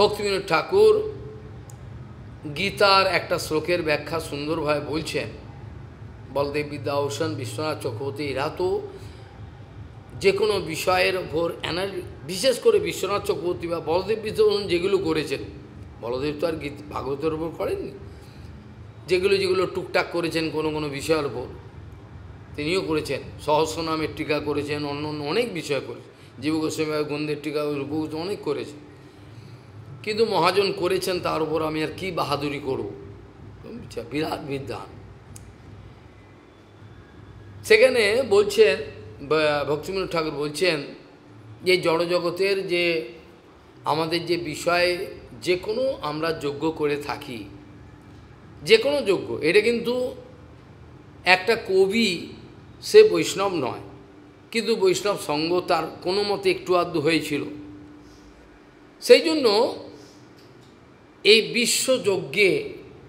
ভক্তিবিনোদ ঠাকুর গীতার একটা শ্লোকের ব্যাখ্যা সুন্দরভাবে বলছেন। বলদেব বিদ্যাভূষণ, বিশ্বনাথ চক্রবর্তী, এরা তো যে কোনো বিষয়ের ওপর বিশেষ করে বিশ্বনাথ চক্রবর্তী বা বলদেব বিদ্যাভূষণ যেগুলো করেছেন, বলদেব তো আর ভাগবতের ওপর করেননি, যেগুলো যেগুলো টুকটাক করেছেন কোনো কোনো বিষয়ের ওপর তিনিও করেছেন। সহস্রনামের টিকা করেছেন, অন্য অন্য অনেক বিষয় করেছেন, জীব গোস্বামী গন্ধের টিকা রূপগোস্বামী অনেক করেছে। কিন্তু মহাজন করেছেন, তার উপর আমি আর কি বাহাদুরি করব, বিরাট বিদ্বান। সেখানে বলছেন ভক্তিবিনোদ ঠাকুর বলছেন যে জড়জগতের যে আমাদের যে বিষয়ে যে কোনো আমরা যজ্ঞ করে থাকি, যে কোনো যজ্ঞ, এটা কিন্তু একটা কবি সে বৈষ্ণব নয়, কিন্তু বৈষ্ণব সঙ্গ তার কোনো মতে একটু আধটু হয়েছিল। সেই জন্য এই বিশ্বযজ্ঞে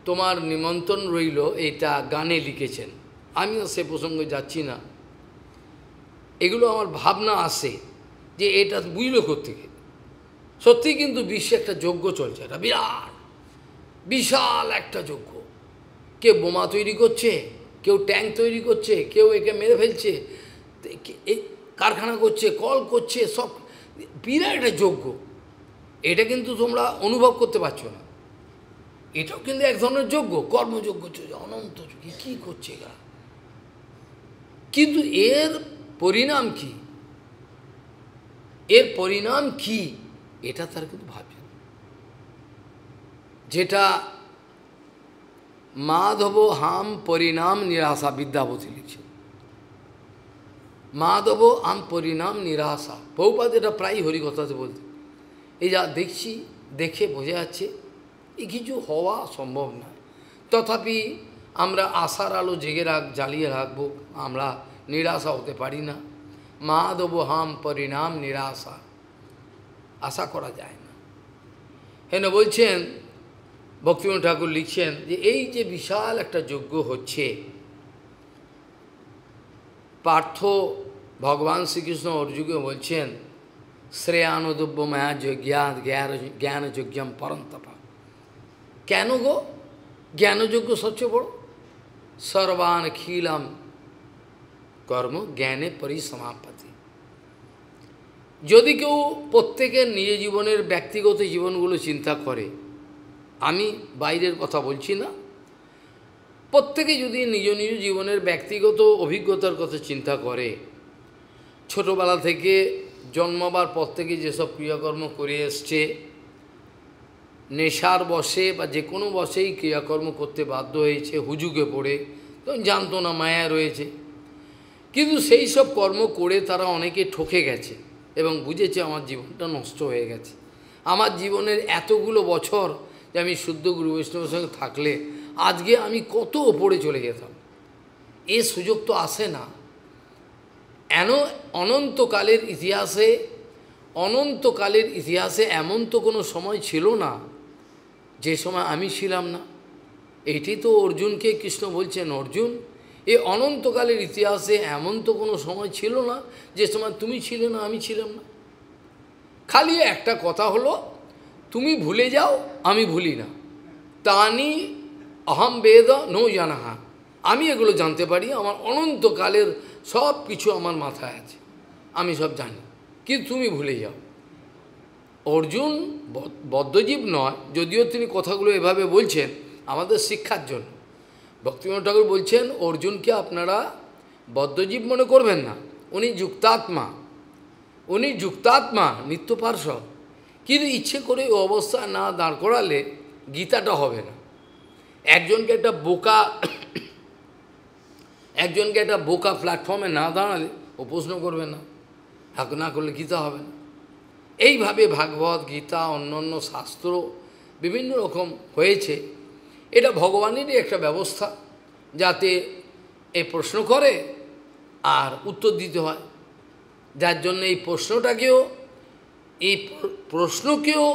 তোমার নিমন্ত্রণ রইল, এটা গানে লিখেছেন। আমিও সে প্রসঙ্গে যাচ্ছি না, এগুলো আমার ভাবনা আসে যে এটা বুঝল কোত্থেকে। সত্যি কিন্তু বিশ্বে একটা যজ্ঞ চলছে, এটা বিরাট বিশাল একটা যজ্ঞ। কে বোমা তৈরি করছে, কেউ ট্যাঙ্ক তৈরি করছে, কেউ একে মেরে ফেলছে, কারখানা করছে, কল করছে, সব বিরাট একটা যজ্ঞ। এটা কিন্তু তোমরা অনুভব করতে পারছো না। এটাও কিন্তু এক ধরনের যজ্ঞ, কর্মযজ্ঞ চলছে, অনন্ত যজ্ঞ। কী করছে এরা? কিন্তু এর পরিণাম কি? এর পরিণাম কি এটা তার কিন্তু ভাবছে না। যেটা মাধব হাম পরিণাম নিরাশা, বিদ্যাপতি লিখছে, মাধব আম পরিণাম নিরাশা। বহুপাত এটা প্রায় হরিকথাতে বলতে। এই যা দেখছি, দেখে বোঝা যাচ্ছে এ কিছু হওয়া সম্ভব নয়। তথাপি আমরা আশার আলো জ্বালিয়ে রাখবো, আমরা নিরাশা হতে পারি না। মাধব হাম পরিণাম নিরাশা, আশা করা যায় না। হেন বলছেন, ভক্তিবিনোদ ঠাকুর লিখছেন যে এই যে বিশাল একটা যজ্ঞ হচ্ছে, পার্থ ভগবান শ্রীকৃষ্ণ অর্জুনকে বলছেন শ্রেয়ানুদ্রব্য মায়া যজ্ঞাত জ্ঞান যজ্ঞম পরন্তপা। কেন গো? জ্ঞানযজ্ঞ সবচেয়ে বড়। সর্বান খিলাম কর্ম জ্ঞানে পরিসমাপতি। যদি কেউ প্রত্যেকের নিজ জীবনের ব্যক্তিগত জীবনগুলো চিন্তা করে, আমি বাইরের কথা বলছি না, প্রত্যেকে যদি নিজ নিজ জীবনের ব্যক্তিগত অভিজ্ঞতার কথা চিন্তা করে, ছোটোবেলা থেকে জন্মাবার পর থেকে যেসব ক্রিয়াকর্ম করে এসছে, নেশার বশে বা যে কোনো বশেই ক্রিয়াকর্ম করতে বাধ্য হয়েছে, হুজুগে পড়ে, তখন জানতো না মায়া রয়েছে, কিন্তু সেই সব কর্ম করে তারা অনেকে ঠকে গেছে এবং বুঝেছে আমার জীবনটা নষ্ট হয়ে গেছে। আমার জীবনের এতগুলো বছর যে আমি শুদ্ধ গুরু বৈষ্ণবের সঙ্গে থাকলে আজকে আমি কত ওপরে চলে যেতাম, এ সুযোগ তো আসে না। অনন্তকালের ইতিহাসে এমন তো কোনো সময় ছিল না যে সময় আমি ছিলাম না। এইটি তো অর্জুনকে কৃষ্ণ বলছেন, অর্জুন এই অনন্তকালের ইতিহাসে এমন তো কোনো সময় ছিল না যে সময় তুমি ছিলে না, আমি ছিলাম না। খালি একটা কথা হলো, তুমি ভুলে যাও, আমি ভুলি না। তানি অহম বেদ নো জানাহা, আমি এগুলো জানতে পারি, আমার অনন্তকালের সব কিছু আমার মাথায় আছে, আমি সব জানি, কিন্তু তুমি ভুলে যাও। অর্জুন বদ্ধজীব নয়, যদিও তিনি কথাগুলো এভাবে বলছেন আমাদের শিক্ষার জন্য। ভক্তিবিনোদ ঠাকুর বলছেন অর্জুনকে আপনারা বদ্ধজীব মনে করবেন না, উনি যুক্তাত্মা, নিত্য পার্শ্বদ। কিন্তু ইচ্ছে করে ও অবস্থা না দাঁড় করালে গীতাটা হবে না। একজনকে একটা বোকা প্ল্যাটফর্মে না দাঁড়ালে ও প্রশ্ন করবে না, না করলে গীতা হবে না। এইভাবে ভাগবত গীতা অন্যান্য শাস্ত্র বিভিন্ন রকম হয়েছে। এটা ভগবানেরই একটা ব্যবস্থা, যাতে এই প্রশ্ন করে আর উত্তর দিতে হয়। যার জন্য এই প্রশ্নকেও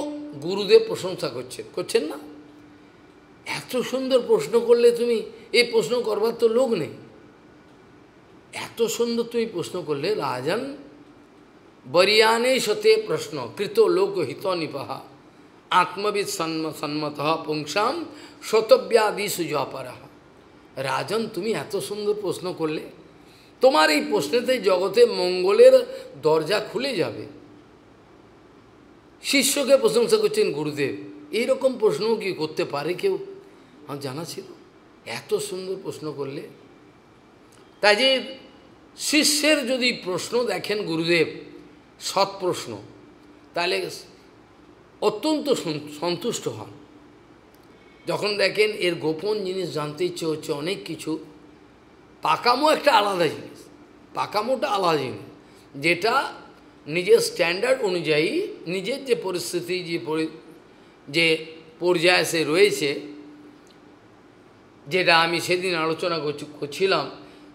গুরুদেব প্রশংসা করছেন না? এত সুন্দর প্রশ্ন করলে তুমি, এই প্রশ্ন করবার তো লোক নেই, এত সুন্দর তুমি প্রশ্ন করলে। রাজন বরিয়ানে সতে প্রশ্ন কৃত লোক হিত নিপাহা আত্মবিদ সন্মত পুংসাম শতব্যাদি সুজপরা। রাজন তুমি এত সুন্দর প্রশ্ন করলে, তোমার এই প্রশ্নেতে জগতে মঙ্গলের দরজা খুলে যাবে। শিষ্যকে প্রশংসা করছেন গুরুদেব, এইরকম প্রশ্ন কি করতে পারে কেউ? আমার জানা ছিল, এত সুন্দর প্রশ্ন করলে। তাই যে শিষ্যের যদি প্রশ্ন দেখেন গুরুদেব সৎ প্রশ্ন, তাহলে অত্যন্ত সন্তুষ্ট হন। যখন দেখেন এর গোপন জিনিস জানতে ইচ্ছে হচ্ছে অনেক কিছু, পাকামো একটা আলাদা জিনিস, পাকামোটা আলাদা জিনিস, যেটা নিজের স্ট্যান্ডার্ড অনুযায়ী নিজের যে পরিস্থিতি যে পর্যায়ে সে রয়েছে, যেটা আমি সেদিন আলোচনা করছিলাম,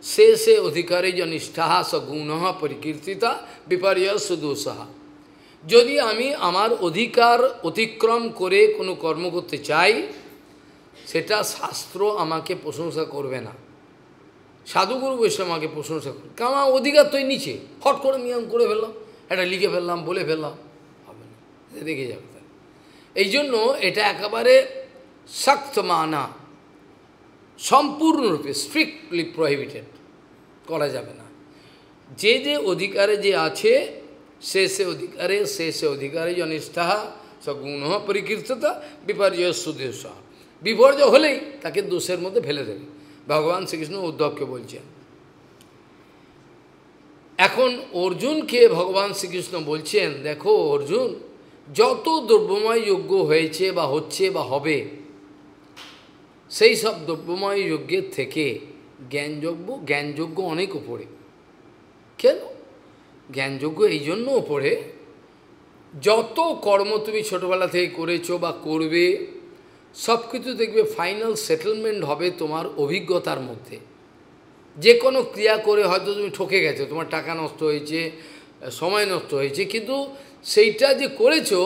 সে অধিকারে যে নিষ্ঠাহা সগুণ পরিকীর্তিতা বিপর্যয় সুদোষাহা। যদি আমি আমার অধিকার অতিক্রম করে কোনো কর্ম করতে চাই, সেটা শাস্ত্র আমাকে প্রশংসা করবে না, সাধুগুরু বৈষ্ণব আমাকে প্রশংসা করবে, কারণ আমার অধিকার তো নিচে, হট করে নিয়ম করে ফেললাম, এটা লিখে ফেললাম, বলে ফেললাম, হবে না, দেখে যাবে। এই জন্য এটা একেবারে শক্ত মানা, সম্পূর্ণরূপে স্ট্রিক্টলি প্রহিবিটেড, করা যাবে না। যে যে অধিকারে যে আছে সে অধিকারে জনিষ্ঠা সগুণ পরিকীর্ততা বিপর্যয় সুদেশ, বিপর্যয় হলেই তাকে দোষের মধ্যে ফেলে দেবে। ভগবান শ্রীকৃষ্ণ উদ্ধবকে বলছেন। এখন অর্জুনকে ভগবান শ্রীকৃষ্ণ বলছেন, দেখো অর্জুন, যত দ্রব্যময় যজ্ঞ হয়েছে বা হচ্ছে বা হবে, সেই সব দ্রব্যময় যজ্ঞের থেকে জ্ঞানযজ্ঞ অনেক উপরে। কেন জ্ঞানযজ্ঞ এই জন্য উপরে, যত কর্ম তুমি ছোটবেলা থেকে করেছো বা করবে, সব কিছু দেখবে ফাইনাল সেটেলমেন্ট হবে তোমার অভিজ্ঞতার মধ্যে। যে কোনো ক্রিয়া করে হয়তো তুমি ঠকে গেছো, তোমার টাকা নষ্ট হয়েছে, সময় নষ্ট হয়েছে, কিন্তু সেইটা যে করেছো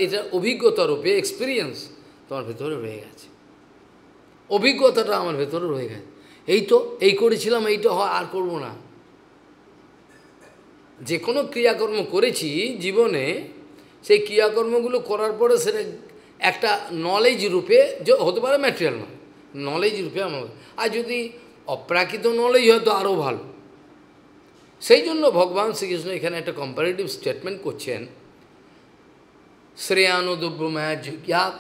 এটা অভিজ্ঞতা রূপে, এক্সপিরিয়েন্স তোমার ভেতরে রয়ে গেছে। অভিজ্ঞতাটা আমার ভেতরে রয়ে গেছে, এই করেছিলাম, এইটা হয়, আর করব না। যে কোনো ক্রিয়াকর্ম করেছি জীবনে, সেই ক্রিয়াকর্মগুলো করার পরে সেটা একটা নলেজ রূপে হতে পারে, ম্যাটেরিয়াল নয়, নলেজ রূপে আমার। আর যদি অপ্রাকৃত নলেজ হয় তো আরও ভালো। সেই জন্য ভগবান শ্রীকৃষ্ণ এখানে একটা কম্পারেটিভ স্টেটমেন্ট করছেন, শ্রেয়ানুদ্রব্যময়া যজ্ঞাৎ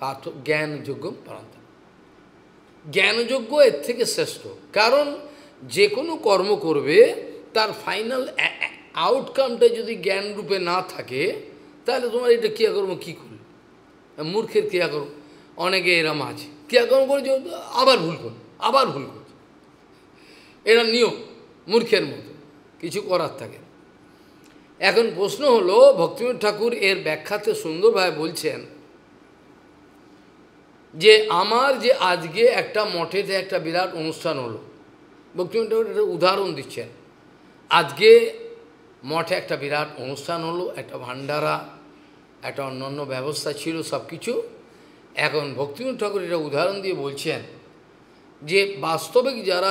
পার্থ জ্ঞানযোগ্য পরন্ত। জ্ঞানযোগ্য এর থেকে শ্রেষ্ঠ, কারণ যে কোনো কর্ম করবে তার ফাইনাল আউটকামটা যদি জ্ঞান রূপে না থাকে, তাহলে তোমার এটা ক্রিয়াকর্ম কী করবে? মূর্খের ক্রিয়াকর্ম, অনেকে এরম আছে, ক্রিয়াকর্ম করেছে আবার ভুল করছে, এরা নিয়ম, মূর্খের মতো কিছু করার থাকে। এখন প্রশ্ন হলো, ভক্তিবিনোদ ঠাকুর এর ব্যাখ্যাতে সুন্দরভাবে বলছেন যে আমার যে আজকে একটা মঠেতে একটা বিরাট অনুষ্ঠান হলো, ভক্তিবিনোদ ঠাকুর একটা উদাহরণ দিচ্ছেন। আজকে মঠে একটা বিরাট অনুষ্ঠান হলো, একটা ভান্ডারা, একটা অন্যান্য ব্যবস্থা ছিল, সব কিছু। এখন ভক্তিবিনোদ ঠাকুর এটা উদাহরণ দিয়ে বলছেন যে বাস্তবিক যারা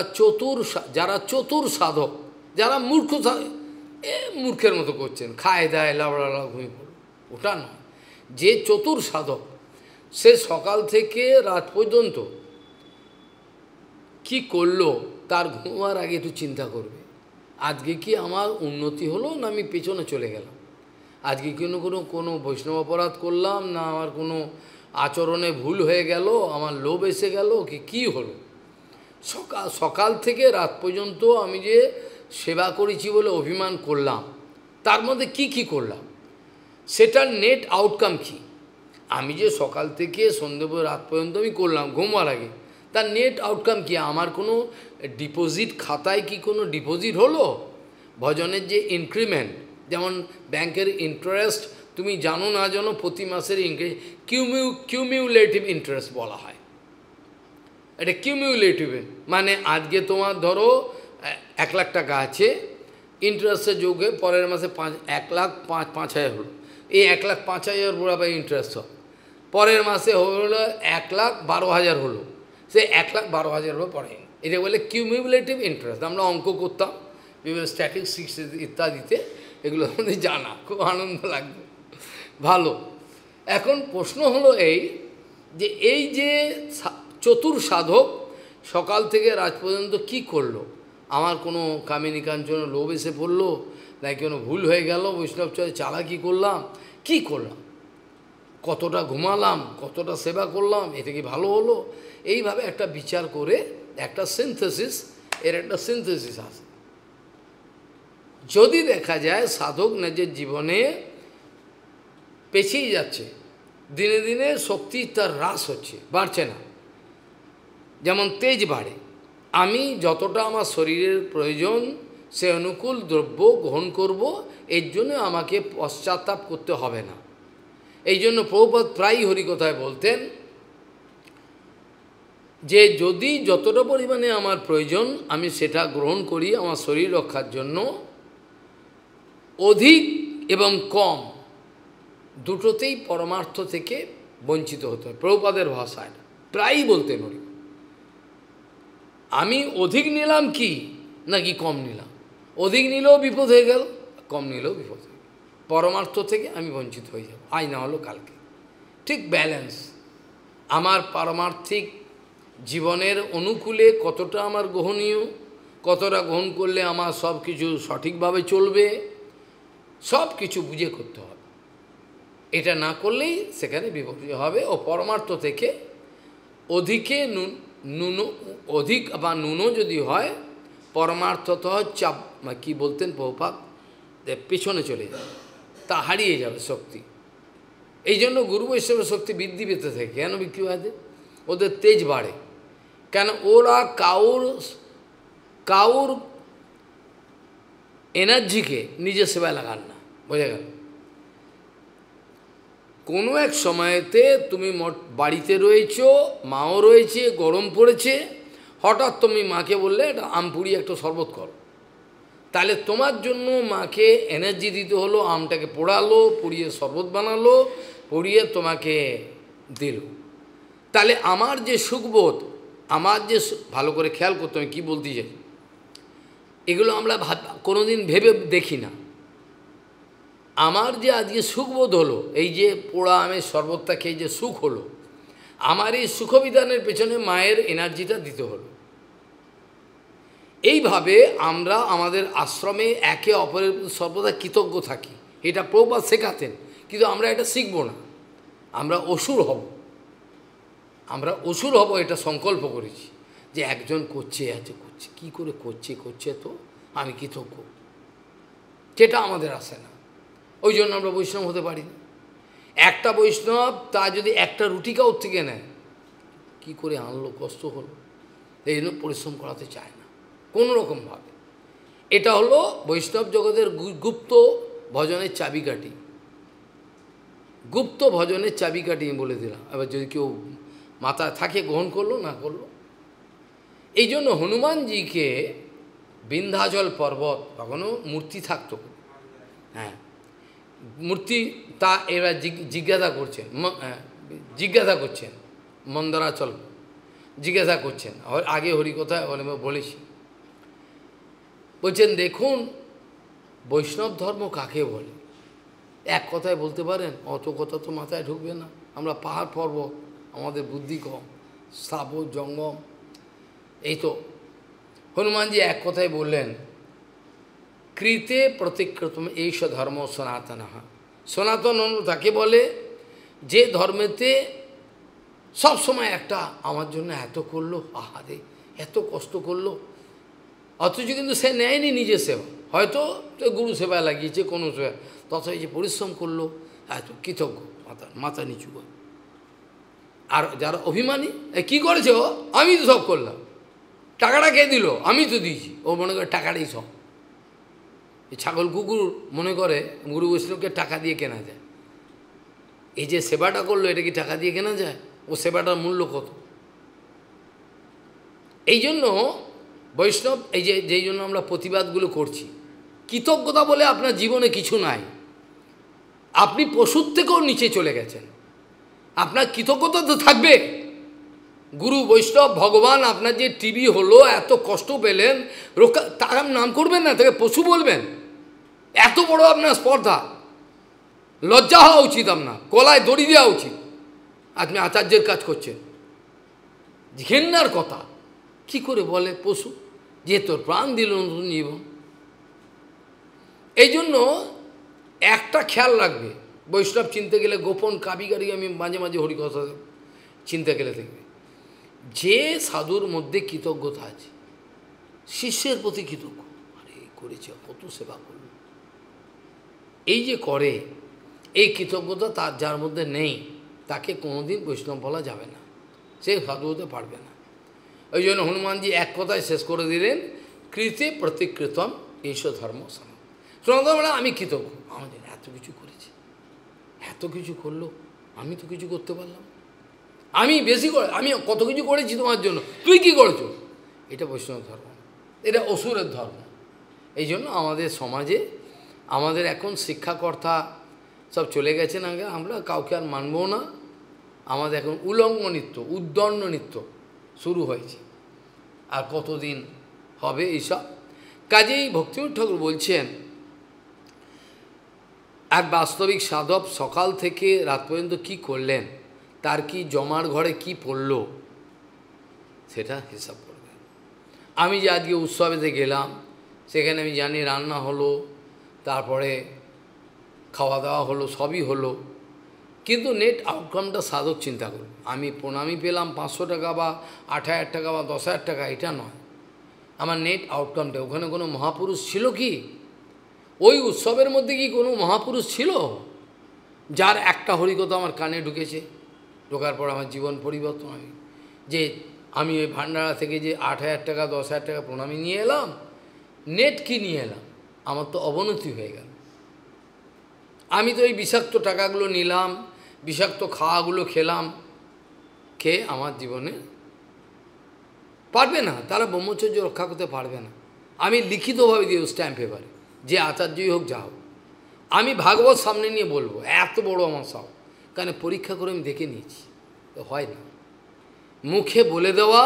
চতুর সাধক, যারা মূর্খের মতো করছেন, খায় দায় লাবড়া ঘুমিয়ে পড়ল, ওটা নয়। যে চতুর সাধক, সে সকাল থেকে রাত পর্যন্ত কি করলো তার ঘুমার আগে একটু চিন্তা করবে, আজকে কি আমার উন্নতি হলো না আমি পেছনে চলে গেলাম, আজকে কোনো বৈষ্ণব অপরাধ করলাম না আমার কোনো আচরণে ভুল হয়ে গেল, আমার লোভ এসে গেল, কি হলো। সকাল থেকে রাত পর্যন্ত আমি যে সেবা করেছি বলে অভিমান করলাম, তার মধ্যে কি করলাম, সেটার নেট আউটকাম কি। আমি যে সকাল থেকে সন্ধ্যে রাত পর্যন্ত আমি করলাম ঘুমার আগে, তার নেট আউটকাম কি, আমার কোনো ডিপোজিট খাতায় কি কোনো ডিপোজিট হলো? ভজনের যে ইনক্রিমেন্ট, যেমন ব্যাংকের ইন্টারেস্ট তুমি জানো না জানো, প্রতি মাসের কিউমিউলেটিভ ইন্টারেস্ট বলা হয়। এটা কিউমিউলেটিভ মানে আজকে তোমার ধরো 1,00,000 টাকা আছে, ইন্টারেস্টের যোগে পরের মাসে 1,05,000 হলো, এই 1,05,000 বরাবর ইন্টারেস্ট হয়, পরের মাসে হলো 1,12,000 হলো, সে 1,12,000 হলো পরে। এটা বলে কিউমিউলেটিভ ইন্টারেস্ট। আমরা অঙ্ক করতাম বিভিন্ন স্ট্যাটিস্টিক্স ইত্যাদিতে, এগুলো আমাদের জানা, খুব আনন্দ লাগবে, ভালো। এখন প্রশ্ন হলো এই যে চতুর সাধক সকাল থেকে রাত পর্যন্ত কি করলো, আমার কোনো কামিনী কাঞ্চন লোভ এসে পড়লো, নাকি কোনো ভুল হয়ে গেল, বৈষ্ণব চালাকি করলাম, কি করলাম, কতটা ঘুমালাম, কতটা সেবা করলাম, এটা কি ভালো হলো, এইভাবে একটা বিচার করে একটা সিনথেসিস আসে। যদি দেখা যায় সাধক নিজের জীবনে পেছিয়ে যাচ্ছে, দিনে দিনে শক্তি তার হ্রাস হচ্ছে, বাড়ছে না, যেমন তেজ বাড়ে, আমি যতটা আমার শরীরের প্রয়োজন সে অনুকূল দ্রব্য গ্রহণ করব, এর জন্য আমাকে পশ্চাত্তাপ করতে হবে না। এই জন্য প্রভুপাদ প্রায়ই হরিকথায় বলতেন যে যদি যতটা পরিমাণে আমার প্রয়োজন আমি সেটা গ্রহণ করি আমার শরীর রক্ষার জন্য, অধিক এবং কম দুটোতেই পরমার্থ থেকে বঞ্চিত হতে হয়। প্রভুপাদের ভাষায় প্রায়ই বলতেন হরি, আমি অধিক নিলাম কি নাকি কম নিলাম, অধিক নিলেও বিপদ হয়ে গেল, কম নিলেও বিপদ হয়ে গেল, পরমার্থ থেকে আমি বঞ্চিত হয়ে যাব, আজ না হলো কালকে। ঠিক ব্যালেন্স, আমার পারমার্থিক জীবনের অনুকূলে কতটা আমার গ্রহণীয়, কতটা গ্রহণ করলে আমার সব কিছু সঠিকভাবে চলবে, সব কিছু বুঝে করতে হবে। এটা না করলেই সেখানে বিপরীত হবে। ও পরমার্থ থেকে অধিকে নুন, অধিক বা নুনও যদি হয়, পরমার্থত চাপ কি বলতেন প্রভুপাদ, পেছনে চলে যাবে, তা হারিয়ে যাবে শক্তি। এই জন্য গুরু বৈষ্ণবের শক্তি বৃদ্ধি পেতে থাকে। কেন বিক্রি হয়? ওদের তেজ বাড়ে। কেন? ওরা কাউর এনার্জিকে নিজের সেবায় লাগান না। বোঝা গেল? কোনো এক সময়েতে তুমি বাড়িতে রয়েছ, মাও রয়েছে, গরম পড়েছে, হঠাৎ তুমি মাকে বললে একটা আম পুড়িয়ে একটা শরবত করো, তাহলে তোমার জন্য মাকে এনার্জি দিতে হলো, আমটাকে পোড়ালো, পুড়িয়ে শরবত বানালো, পুড়িয়ে তোমাকে দিল। তাহলে আমার যে সুখবোধ, আমার যে ভালো করে খেয়াল করতে আমি কী বলতে চাই, এগুলো আমরা কোনোদিন ভেবে দেখি না। আমার যে আজকে সুখবোধ হলো, এই যে পোড়া আমের শরবতটা খেয়ে যে সুখ হলো, আমার এই সুখবিধানের পেছনে মায়ের এনার্জিটা দিতে হলো। এইভাবে আমরা আমাদের আশ্রমে একে অপরের সর্বদা কৃতজ্ঞ থাকি। এটা প্রভুপাদ শেখাতেন, কিন্তু আমরা এটা শিখব না। আমরা অসুর হব, আমরা অসুর হব, এটা সংকল্প করেছি যে একজন করছে করছে, কী করে করছে তো আমি কৃতজ্ঞ, যেটা আমাদের আসে না। ওই জন্য আমরা বৈষ্ণব হতে পারি না। একটা বৈষ্ণব তা যদি একটা রুটিকা ওর থেকে নেয়, কী করে আনলো, কষ্ট হলো, এই জন্য পরিশ্রম করাতে চায় না কোনো রকমভাবে। এটা হলো বৈষ্ণব জগতের গুপ্ত ভজনের চাবিকাঠি। গুপ্ত ভজনের চাবিকাঠি বলে দিলাম। এবার যদি কেউ মাথা থাকে গ্রহণ করলো, না করলো। এই জন্য হনুমানজিকে বিন্ধ্যাচল পর্বত, তখনও মূর্তি থাকতো, হ্যাঁ মূর্তি, তা এবার জিজ্ঞাসা করছেন মন্দরাচল, জিজ্ঞাসা করছেন, আগে হরিকথায় বলেছি, বলছেন দেখুন বৈষ্ণব ধর্ম কাকে বলে, এক কথায় বলতে পারেন? অত কথা তো মাথায় ঢুকবে না। আমরা পাহাড় পর্বত, আমাদের বুদ্ধি কম, স্থাবর জঙ্গম। এই তো হনুমানজি এক কথায় বললেন, কৃতে প্রতিকৃতম এইস ধর্ম সনাতন। সনাতন তাকে বলে যে ধর্মেতে সবসময় একটা আমার জন্য এত করলো, আহারে এত কষ্ট করলো, অথচ কিন্তু সে নেয়নি নিজের সেবা, হয়তো গুরু সেবায় লাগিয়েছে কোনো সেবা, তথাপি যে পরিশ্রম করলো, এত কৃতজ্ঞ, মাথা নিচু করে। আর যারা অভিমানী, কী করেছে ও, আমি তো সব করলাম, টাকাটা কে দিল, আমি তো দিয়েছি, ও মনে করে টাকাটাই সব। এই ছাগল কুকুর মনে করে গুরু বৈষ্ণবকে টাকা দিয়ে কেনা যায়। এই যে সেবাটা করলো, এটা কি টাকা দিয়ে কেনা যায়? ও সেবাটার মূল্য কত? এই জন্য বৈষ্ণব, এই যে যেই জন্য আমরা প্রতিবাদগুলো করছি, কৃতজ্ঞতা বলে আপনার জীবনে কিছু নাই। আপনি পশুর থেকেও নিচে চলে গেছেন, আপনার কৃতজ্ঞতা তো থাকবে। গুরু বৈষ্ণব ভগবান আপনার যে টিভি হলো, এত কষ্ট পেলেন, তার নাম করবেন না, তাকে পশু বলবেন? এত বড় আপনার স্পর্ধা, লজ্জা হওয়া উচিত, আপনার গলায় দড়ি দেওয়া উচিত। আপনি আচার্যের কাজ করছেন, ঘেন্নার কথা। কি করে বলে পশু, যে তোর প্রাণ দিল নতুন জীবন। এই জন্য একটা খেয়াল রাখবে, বৈষ্ণব চিনতে গেলে গোপন কাবিগারি, আমি মাঝে মাঝে হরিকথা চিনতে গেলে দেখবে, যে সাধুর মধ্যে কৃতজ্ঞতা আছে, শিষ্যের প্রতি কৃতজ্ঞ, আরে করেছে, কত সেবা করল, এই যে করে, এই কৃতজ্ঞতা তার যার মধ্যে নেই, তাকে কোনোদিন বৈষ্ণব বলা যাবে না, সে সাধু হতে পারবে না। ওই জন্য হনুমানজি এক কথায় শেষ করে দিলেন, কৃতে প্রতিকৃতম এইস ধর্ম সনাতন। সনাতন মানে আমি কৃতজ্ঞ, আমাদের এত কিছু করেছে, এত কিছু করলো, আমি তো কিছু করতে পারলাম, আমি বেশি করে, আমি কত কিছু করেছি তোমার জন্য, তুই কি করেছো? এটা বৈষ্ণব ধর্ম, এটা অসুরের ধর্ম। এই জন্য আমাদের সমাজে, আমাদের এখন শিক্ষাকর্তা সব চলে গেছেন আগে, আমরা কাউকে আর মানবো না। আমাদের এখন উলঙ্গ নৃত্য, উদ্দণ্ড নৃত্য শুরু হয়েছে, আর কতদিন হবে এইসব। কাজেই ভক্তিনাথ ঠাকুর বলছেন, এক বাস্তবিক সাধক সকাল থেকে রাত পর্যন্ত কি করলেন, তার কি জমার ঘরে কি পড়ল, সেটা হিসাব করবে। আমি যে আজকে উৎসবেতে গেলাম, সেখানে আমি জানি রান্না হলো, তারপরে খাওয়া দাওয়া হলো, সবই হলো, কিন্তু নেট আউটকামটা সাধক চিন্তা করুন। আমি প্রণামী পেলাম 500 টাকা বা 8,000 টাকা বা 10,000 টাকা, এটা নয়। আমার নেট আউটকামটা, ওখানে কোনো মহাপুরুষ ছিল কি? ওই উৎসবের মধ্যে কি কোনো মহাপুরুষ ছিল যার একটা হরিকথা আমার কানে ঢুকেছে? ঢোকার পর আমার জীবন পরিবর্তন। আমি ওই ভান্ডারা থেকে যে 8,000 টাকা 10,000 টাকা প্রণামী নিয়ে এলাম, নেট কি নিয়ে এলাম? আমার তো অবনতি হয়ে গেল। আমি তো এই বিষাক্ত টাকাগুলো নিলাম, বিষাক্ত খাওয়াগুলো খেলাম, খেয়ে আমার জীবনে পারবে না, তারা ব্রহ্মচর্য রক্ষা করতে পারবে না। আমি লিখিতভাবে দিই স্ট্যাম্প পেপারে, যে আচার্যই হোক যা হোক, আমি ভাগবত সামনে নিয়ে বলবো, এত বড় আমার সব, কারণ পরীক্ষা করে আমি দেখে নিয়েছি, তো হয় না। মুখে বলে দেওয়া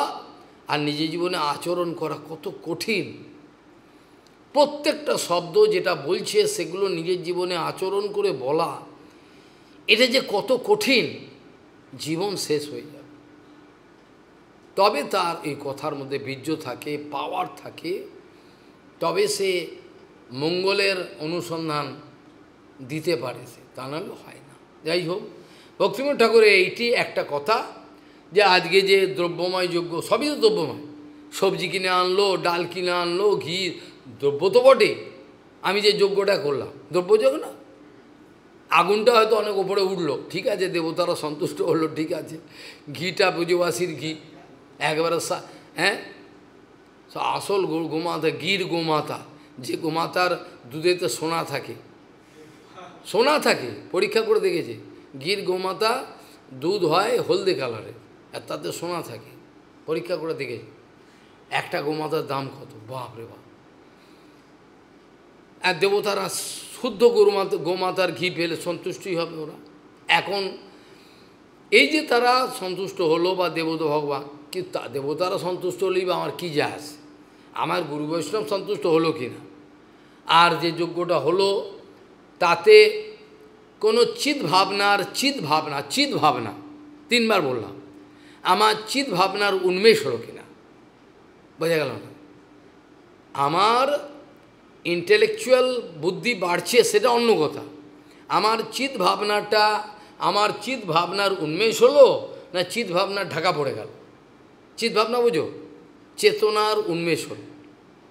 আর নিজের জীবনে আচরণ করা কত কঠিন। প্রত্যেকটা শব্দ যেটা বলছে সেগুলো নিজের জীবনে আচরণ করে বলা, এটা যে কত কঠিন, জীবন শেষ হয়ে যাবে। তবে তার এই কথার মধ্যে বীর্য থাকে, পাওয়ার থাকে, তবে সে মঙ্গলের অনুসন্ধান দিতে পারে, সে তা নাহলে হয় না। যাই হোক, ভক্তিমোহন ঠাকুরের এইটি একটা কথা, যে আজকে যে দ্রব্যময় যজ্ঞ, সবই তো দ্রব্যময়, সবজি কিনে আনলো, ডাল কিনে আনলো, ঘি, দ্রব্য তো বটে। আমি যে যজ্ঞটা করলাম, দ্রব্যযজ্ঞ না? আগুনটা হয়তো অনেক ওপরে উঠলো, ঠিক আছে, দেবতারা সন্তুষ্ট হলো, ঠিক আছে। ঘিটা পুজোবাসীর ঘি, একবারে হ্যাঁ, আসল গোমাতা, গির গোমাতা, যে গোমাতার দুধেতে সোনা থাকে, সোনা থাকে, পরীক্ষা করে দেখেছে। গির গোমাতা দুধ হয় হলদে কালারের, আর তাতে সোনা থাকে, পরীক্ষা করে দেখেছে। একটা গোমাতার দাম কত, বাপ রে বাপ। আর দেবতারা শুদ্ধ গোমাতার ঘি পেলে সন্তুষ্টই হবে ওরা। এখন এই যে তারা সন্তুষ্ট হলো, বা দেবতা ভগবান, কি তা দেবতারা সন্তুষ্ট হলেই বা আমার কী যায় আসে? আমার গুরু বৈষ্ণব সন্তুষ্ট হলো কি না? আর যে যজ্ঞটা হলো, তাতে কোনো চিৎ ভাবনা, 3বার বললাম, আমার চিৎ ভাবনার উন্মেষ হলো কিনা, বোঝা গেল না? আমার ইন্টেলেকচুয়াল বুদ্ধি বাড়ছে, সেটা অন্য কথা। আমার চিৎ ভাবনার উন্মেষ হলো, না চিৎ ভাবনার ঢাকা পড়ে গেল? চিৎ ভাবনা বুঝো, চেতনার উন্মেষ হলো,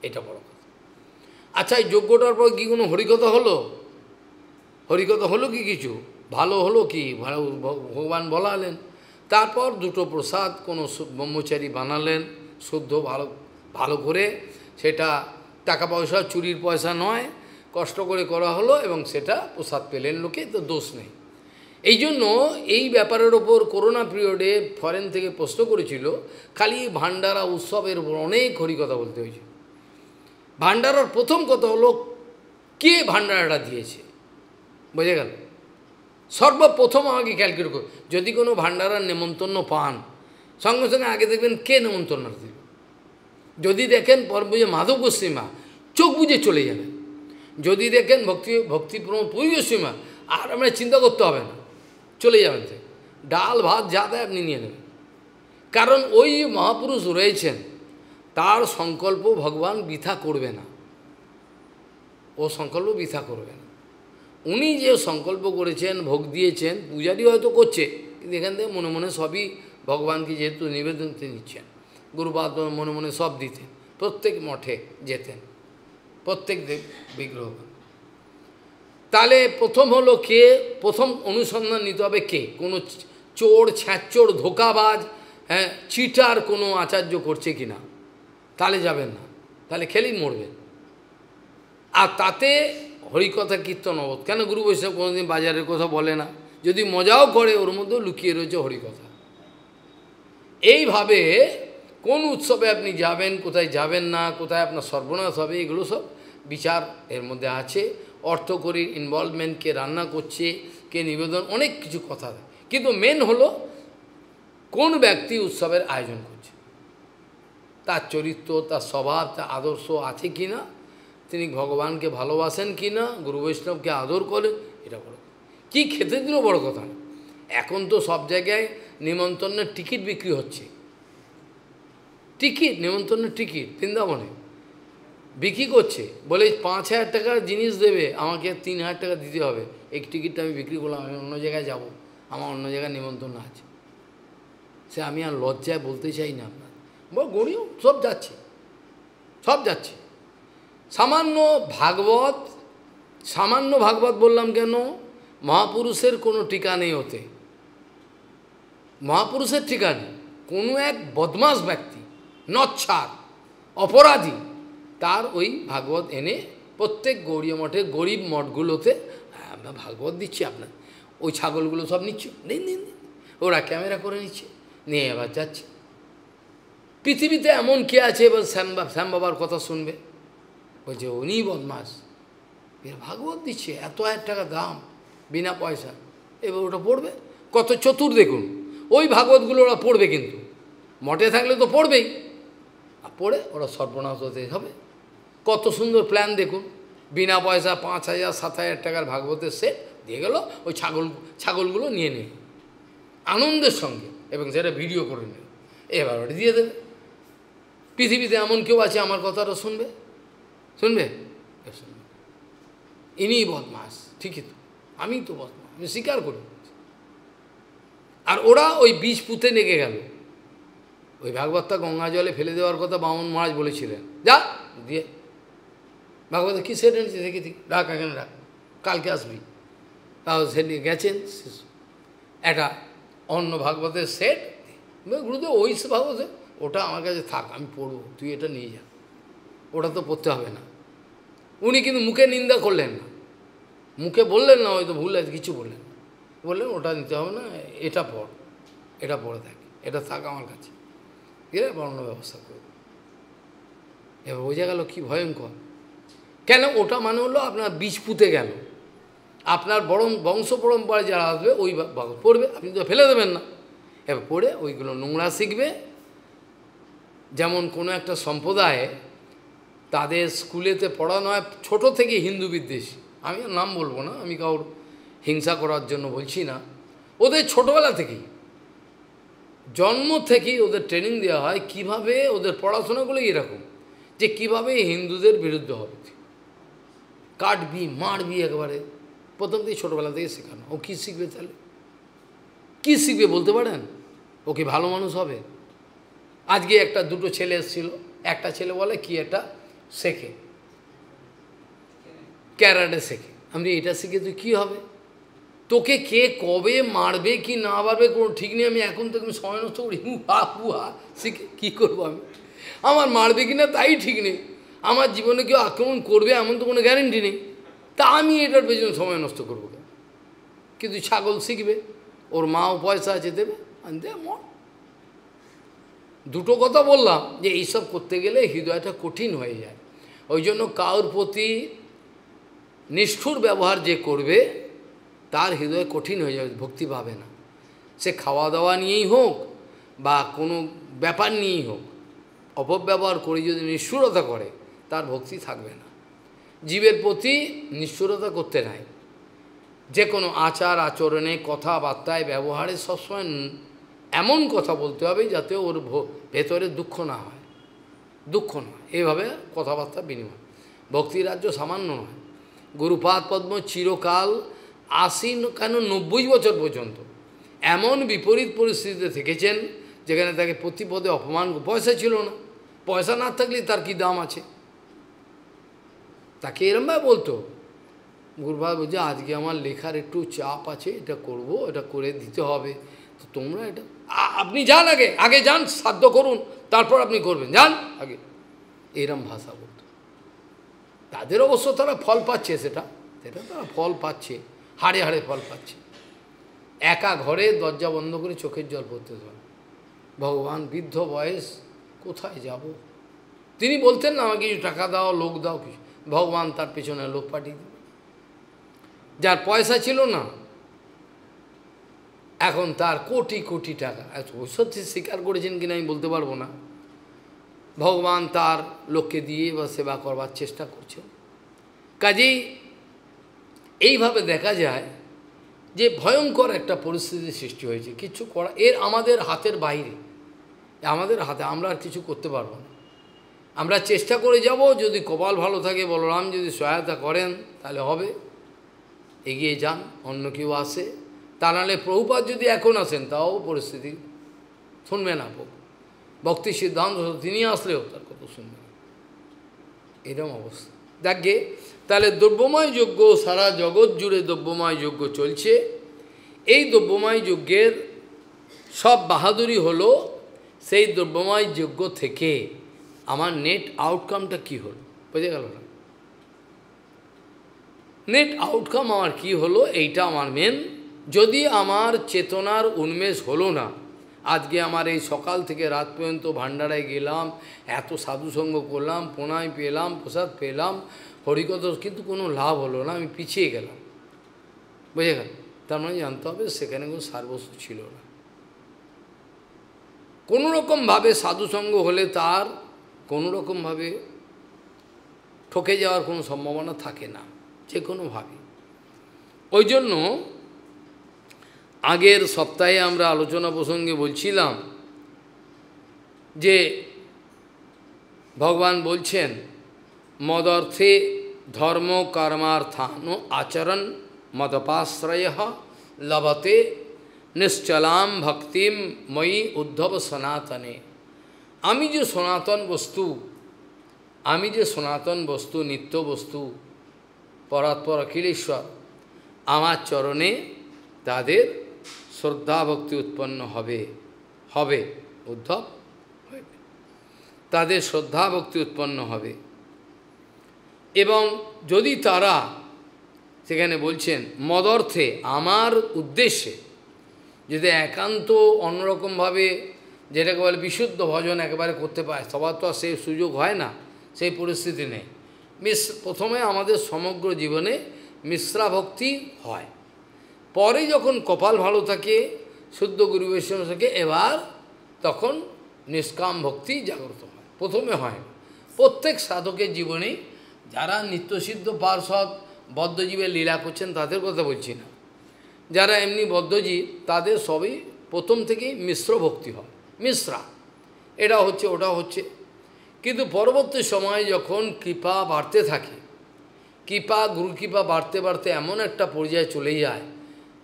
এটা বড় কথা। আচ্ছা, এই যজ্ঞটার পর কি কোনো হরিকথা হলো? হরিকথা হলো কি কিছু? ভালো হলো কি? ভগবান বলালেন। তারপর দুটো প্রসাদ কোনো ব্রহ্মচারী বানালেন, শুদ্ধ ভালো করে, সেটা টাকা পয়সা, চুরির পয়সা নয়, কষ্ট করে করা হলো, এবং সেটা প্রসাদ পেলেন লোকে, তো দোষ নেই। এই জন্য এই ব্যাপারের ওপর করোনা পিরিয়ডে ফরেন থেকে প্রশ্ন করেছিল, খালি ভান্ডারা উৎসবের উপর অনেক হরিকথা বলতে হয়েছে। ভান্ডারার প্রথম কথা হলো, কে ভান্ডারাটা দিয়েছে, বোঝা গেল? সর্বপ্রথম আমাকে ক্যালকুলেট করুন, যদি কোনো ভান্ডারার নেমন্তন্ন পান, সঙ্গে সঙ্গে আগে দেখবেন কে নেমন্তন্ন দিল। যদি দেখেন পরবুঝে মাধব গোস্বীমা, চোখ বুঝে চলে যাবেন। যদি দেখেন ভক্তিপ্রমোদ পুরী গোস্বীমা, আর আপনার চিন্তা করতে হবে না, চলে যাবেন। ডাল ভাত যা দেয় আপনি নিয়ে নেবেন। কারণ ওই মহাপুরুষ রয়েছেন, তার সংকল্প ভগবান বৃথা করবে না, ও সংকল্প বৃথা করবে না। উনি যে সংকল্প করেছেন, ভোগ দিয়েছেন, পূজারি হয়তো করছে, কিন্তু এখান থেকে মনে মনে সবই ভগবানকে যেহেতু নিবেদন নিচ্ছেন, গুরুপাদ মনে মনে সব দিতেন, প্রত্যেক মঠে যেতেন, প্রত্যেক দেব বিগ্রহ। তাহলে প্রথম হলো কে, প্রথম অনুসন্ধান নিতে হবে কে, কোনো চোর, ছ্যাঁচোর, ধোকাবাজ, হ্যাঁ, চিটার কোনো আচার্য করছে কি না, তাহলে যাবেন না, তাহলে খেলেই মরবেন। আর তাতে হরিকথা কীর্তন অবধ, কেন গুরু বৈষ্ণব কোনোদিন বাজারের কথা বলে না, যদি মজাও করে ওর মধ্যেও লুকিয়ে রয়েছে হরিকথা। এইভাবে কোন উৎসবে আপনি যাবেন, কোথায় যাবেন না, কোথায় আপনার সর্বনাশ হবে, এগুলো সব বিচার এর মধ্যে আছে। অর্থকরীর ইনভলভমেন্ট, কে রান্না করছে, কে নিবেদন, অনেক কিছু কথা। কিন্তু মেন হলো কোন ব্যক্তি উৎসবের আয়োজন করছে, তার চরিত্র, তার স্বভাব, তার আদর্শ আছে কি না, তিনি ভগবানকে ভালোবাসেন কি না, গুরু বৈষ্ণবকে আদর করেন, এটা বড়। কি খেতে দিলেও বড় কথা না। এখন তো সব জায়গায় নিমন্ত্রণের টিকিট বিক্রি হচ্ছে, টিকিট, নেমন্তন্নের টিকিট বৃন্দাবনে বিক্রি করছে, বলে 5,000 টাকার জিনিস দেবে, আমাকে 3,000 টাকা দিতে হবে, এই টিকিটটা আমি বিক্রি করলাম, আমি অন্য জায়গায় যাব, আমার অন্য জায়গায় নেমন্তন্ন আছে। সে আমি আর লজ্জায় বলতে চাই না আপনার, গড়িও সব যাচ্ছে, সব যাচ্ছে। সামান্য ভাগবত বললাম কেন? মহাপুরুষের কোনো টিকা নেই ওতে, মহাপুরুষের টিকা নেই। কোনো এক বদমাস ব্যক্তি, নচ্ছার, অপরাধী, তার ওই ভাগবত এনে প্রত্যেক গৌড়ীয় মঠে, গরিব মঠগুলোতে আমরা ভাগবত দিচ্ছি, আপনার ওই ছাগলগুলো সব নিচ্ছে, নিন, ওরা ক্যামেরা করে নিচ্ছে, নিয়ে এবার যাচ্ছে। পৃথিবীতে এমন কে আছে এবার শ্যাম বাবার কথা শুনবে? বলছে উনি বদমাস, এরা ভাগবত দিচ্ছে, এত 1,000 টাকা দাম, বিনা পয়সা, এবার ওটা পড়বে। কত চতুর দেখুন, ওই ভাগবতগুলো ওরা পড়বে, কিন্তু মঠে থাকলে তো পড়বেই, আর পড়ে ওরা সর্বনাশ হতে হবে। কত সুন্দর প্ল্যান দেখুন, বিনা পয়সা 5,000 7,000 টাকার ভাগবতের সেট দিয়ে গেল, ওই ছাগলগুলো নিয়ে নেয় আনন্দের সঙ্গে, এবং সেটা ভিডিও করে নেয়, এবার ওটা দিয়ে দেবে। পৃথিবীতে এমন কেউ আছে আমার কথাটা শুনবে? ইনি বদমাস, ঠিকই তো, আমি তো বদমাস, আমি স্বীকার করি। আর ওরা ওই বীজ পুঁতে লেগে গেল। ওই ভাগবতটা গঙ্গা জলে ফেলে দেওয়ার কথা বামন মহারাজ বলেছিলেন, যা দিয়ে ভাগবত কী সেট এনেছে দেখি, রাখ এখানে রাখ, কালকে আসবি। তাও সে নিয়ে গেছেন একটা অন্য ভাগবতের সেট, গুরুদেব ওই ভাগবত, ওটা আমার কাছে থাক, আমি পড়বো, তুই এটা নিয়ে যা, ওটা তো পড়তে হবে না। উনি কিন্তু মুখে নিন্দা করলেন না, মুখে বললেন না, হয়তো ভুল আছে, কিছু বললেন, বললেন ওটা নিতে হবে না, এটা পড়, এটা পড়ে থাক, এটা থাক আমার কাছে, এরা বর্ণ ব্যবস্থা করব। এবার বোঝা গেল কী ভয়ঙ্কর। কেন? ওটা মানে হলো আপনার বীজ পুঁতে গেল, আপনার বংশ পরম্পরায় যারা আসবে ওই পড়বে, আপনি তো ফেলে দেবেন না। এবার পড়ে ওইগুলো নোংরা শিখবে। যেমন কোনো একটা সম্প্রদায়ে তাদের স্কুলেতে পড়ানো হয় ছোটো থেকে হিন্দু বিদ্বেষী, আমি আর নাম বলবো না, আমি কারোর হিংসা করার জন্য বলছি না, ওদের ছোটোবেলা থেকেই, জন্ম থেকেই ওদের ট্রেনিং দেওয়া হয় কিভাবে, ওদের পড়াশোনাগুলো এরকম যে কীভাবে হিন্দুদের বিরুদ্ধে হবে, কাটবি মারবি, একবারে প্রথম থেকে ছোটোবেলা থেকে শেখানো। ও কী শিখবে তাহলে? কী শিখবে বলতে পারেন? ও কি ভালো মানুষ হবে? আজকে একটা দুটো ছেলে এসেছিল, একটা ছেলে বলে কি একটা শেখে, ক্যারাটে শেখে, আমি এটা শিখে তুই কী হবে? তোকে কে কবে মারবে কি না মারবে কোনো ঠিক নেই, আমি এখন থেকে সময় নষ্ট করি, হু হা শিখে কী করবো আমি? আমার মারবে কি না তাই ঠিক নেই, আমার জীবনে কেউ আক্রমণ করবে এমন তো কোনো গ্যারেন্টি নেই, তা আমি এটার পেছনে সময় নষ্ট করবো কেন? কিন্তু ছাগল শিখবে, ওর মাও পয়সা আছে দেবে, আনতে মর। দুটো কথা বললাম যে এইসব করতে গেলে হৃদয়টা কঠিন হয়ে যায়। ওই জন্য কারোর প্রতি নিষ্ঠুর ব্যবহার যে করবে তার হৃদয় কঠিন হয়ে যাবে, ভক্তি পাবে না। সে খাওয়া দাওয়া নিয়েই হোক বা কোনো ব্যাপার নিয়েই হোক, অপব্যবহার করে যদি নিষ্ঠুরতা করে তার ভক্তি থাকবে না। জীবের প্রতি নিষ্ঠুরতা করতে নাই, যে কোনো আচার আচরণে কথাবার্তায় ব্যবহারে সবসময় এমন কথা বলতে হবে যাতে ওর ভেতরে দুঃখ না হয়, এইভাবে কথাবার্তা বিনিময়। ভক্তি রাজ্য সামান্য নয়, গুরুপাদ পদ্ম চিরকাল 80 কেন 90 বছর পর্যন্ত এমন বিপরীত পরিস্থিতিতে থেকেছেন যেখানে তাকে প্রতিপদে অপমান, পয়সা ছিল না, পয়সা না থাকলে তার কি দাম আছে, তাকে এরমভাবে বলতো। গুরুপাদ বলছে আজকে আমার লেখার একটু চাপ আছে, এটা করব, এটা করে দিতে হবে, তো তোমরা এটা আপনি যান, আগে যান, সাধ্য করুন, তারপর আপনি করবেন, যান আগে, এরম ভাষা বলতো। তাদের অবশ্য তারা ফল পাচ্ছে, সেটা তারা ফল পাচ্ছে, হাড়ে হাড়ে ফল পাচ্ছে। একা ঘরে দরজা বন্ধ করে চোখের জল পড়তে হয়, ভগবান বৃদ্ধ বয়স, কোথায় যাব? তিনি বলতেন না আমাকে কিছু টাকা দাও, লোক দাও, কিছু, ভগবান তার পেছনে লোক পাঠিয়ে দেবে। যার পয়সা ছিল না এখন তার কোটি কোটি টাকা, সত্যি স্বীকার করেছেন কিনা আমি বলতে পারবো না, ভগবান তার লোককে দিয়ে বা সেবা করবার চেষ্টা করছেন। কাজেই এইভাবে দেখা যায় যে ভয়ঙ্কর একটা পরিস্থিতির সৃষ্টি হয়েছে, কিছু করা এর আমাদের হাতের বাইরে। আমাদের হাতে, আমরা আর কিছু করতে পারবো না। আমরা চেষ্টা করে যাব, যদি কপাল ভালো থাকে, বলরাম যদি সহায়তা করেন তাহলে হবে, এগিয়ে যান, অন্য কেউ আসে। তা নাহলে প্রভুপাদ যদি এখন আসেন তাও পরিস্থিতি শুনবে না। ভক্তি সিদ্ধান্ত তিনি আসলেও তার কথা শুনবে না, এরকম অবস্থা। দেখে তাহলে দ্রব্যময় যজ্ঞ, সারা জগৎ জুড়ে দ্রব্যময় যজ্ঞ চলছে। এই দ্রব্যময় যজ্ঞের সব বাহাদুরি হলো, সেই দ্রব্যময় যজ্ঞ থেকে আমার নেট আউটকামটা কি হলো, বুঝে গেল না? নেট আউটকাম আমার কি হলো, এইটা আমার মেন। যদি আমার চেতনার উন্মেষ হলো না, আজকে আমার এই সকাল থেকে রাত পর্যন্ত ভান্ডারায় গেলাম, এত সাধুসঙ্গ করলাম, প্রণয় পেলাম, প্রসাদ পেলাম, হরিকথা, কিন্তু কোনো লাভ হলো না, আমি পিছিয়ে গেলাম, বুঝে গেল? তার মানে জানতে হবে সেখানে কোনো সারবস্তু ছিল না। কোনোরকমভাবে সাধুসঙ্গ হলে তার কোনোরকমভাবে ঠকে যাওয়ার কোনো সম্ভাবনা থাকে না, যে কোনোভাবে। ওই জন্য আগের সপ্তাহে আমরা আলোচনা প্রসঙ্গে বলছিলাম যে ভগবান বলছেন মদর্থে ধর্ম কর্মার্থান আচরণ মদপাশ্রয় লভতে নিশ্চলাম ভক্তিম ময়ি উদ্ধব সনাতনে। আমি যে সনাতন বস্তু, নিত্য বস্তু, পরাৎপর অখিলেশ্বর, আমার চরণে তাদের শ্রদ্ধা ভক্তি উৎপন্ন হবে, উদ্ধব হবে, তাদের শ্রদ্ধা ভক্তি উৎপন্ন হবে। এবং যদি তারা, সেখানে বলছেন মদর্থে, আমার উদ্দেশ্যে, যদি একান্ত অন্যরকমভাবে যেটাকে বলে বিশুদ্ধ ভজন একেবারে করতে পারে, সবার তো আর সেই সুযোগ হয় না, সেই পরিস্থিতি নেই। প্রথমে আমাদের সমগ্র জীবনে মিশ্রা ভক্তি হয়, পরে যখন কপাল ভালো থাকে, শুদ্ধ গুরু বৈষ্ণব থাকে, এবার তখন নিষ্কাম ভক্তি জাগ্রত হয়, প্রথমে হয়। প্রত্যেক সাধকের জীবনেই, যারা নিত্যসিদ্ধ পার্ষদ বদ্ধজীবের লীলা করছেন তাদের কথা বলছি না, যারা এমনি বদ্ধজীব তাদের সবই প্রথম থেকেই মিশ্র ভক্তি হয়, মিশ্রা, এটা হচ্ছে ওটা হচ্ছে। কিন্তু পরবর্তী সময়ে যখন কৃপা বাড়তে থাকে, গুরু কৃপা বাড়তে বাড়তে এমন একটা পর্যায়ে চলে যায়,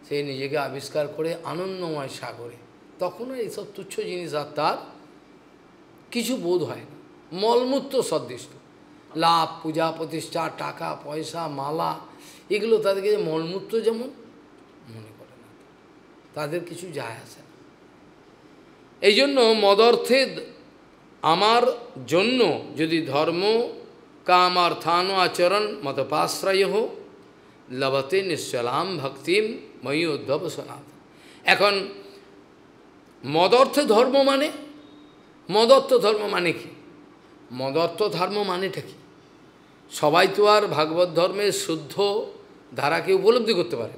সে নিজেকে আবিষ্কার করে আনন্দময় সাগরে, তখনও এইসব তুচ্ছ জিনিস আর তার কিছু বোধ হয় না, মলমূত্র সদৃষ্ট। লাভ, পূজা প্রতিষ্ঠা, টাকা পয়সা, মালা, এগুলো তাদেরকে মলমূত্র যেমন মনে করে না, তাদের কিছু যায় আসে না। এই জন্য মদর্থে আমার জন্য যদি ধর্ম কাম অর্থান আচরণ মতপাশ্রয় লভতে নিশ্চলাম ভক্তিম ময়ি উদ্ধব সনাতন। এখন মদর্থ ধর্ম মানে, মদর্থ ধর্ম মানে কি? মদর্থ ধর্ম মানেটা কি? সবাই তো আর ভাগবত ধর্মের শুদ্ধ ধারাকে উপলব্ধি করতে পারে।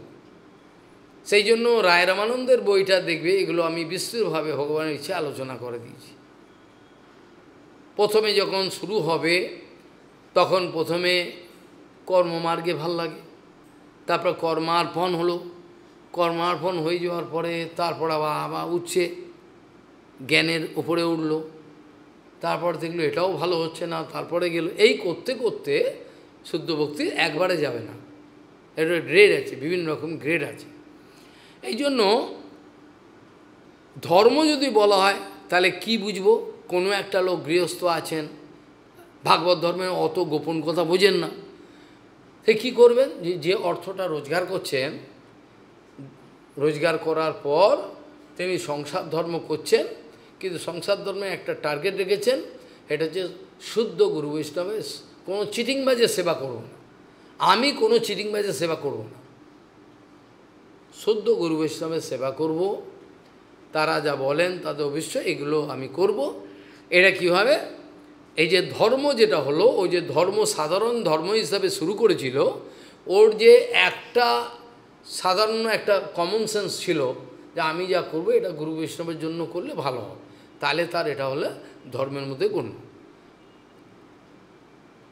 সেই জন্য রায় রামানন্দের বইটা দেখবে, এগুলো আমি বিস্তৃতভাবে ভগবানের ইচ্ছে আলোচনা করে দিয়েছি। প্রথমে যখন শুরু হবে, তখন প্রথমে কর্মমার্গে ভাল লাগে, তারপর কর্মার্পণ হলো, কর্মার্পণ হয়ে যাওয়ার পরে তারপর আবার উঠছে, জ্ঞানের উপরে উঠল, তারপর দেখলো এটাও ভালো হচ্ছে না, তারপরে গেল, এই করতে করতে শুদ্ধ ভক্তি একবারে যাবে না, এটা গ্রেড আছে, বিভিন্ন রকম গ্রেড আছে। এই জন্য ধর্ম যদি বলা হয় তাহলে কি বুঝবো? কোনো একটা লোক গৃহস্থ আছেন, ভাগবত ধর্মের অত গোপন কথা বোঝেন না, সে কী করবেন? যে অর্থটা রোজগার করছেন, রোজগার করার পর তিনি সংসার ধর্ম করছেন, কিন্তু সংসার ধর্মে একটা টার্গেট রেখেছেন, এটা হচ্ছে শুদ্ধ গুরু বৈষ্ণবের কোনো চিটিংবাজের সেবা করব না, আমি কোনো চিটিংবাজের সেবা করব না, শুদ্ধ গুরু বৈষ্ণবের সেবা করব, তারা যা বলেন তাদের অবশ্যই এগুলো আমি করব। এটা কীভাবে? এই যে ধর্ম যেটা হলো, ওই যে ধর্ম সাধারণ ধর্ম হিসাবে শুরু করেছিল, ওর যে একটা সাধারণ একটা কমন সেন্স ছিল যে আমি যা করব এটা গুরু বৈষ্ণবের জন্য করলে ভালো হবে, তাহলে তার এটা হলে ধর্মের মধ্যে গণ্য।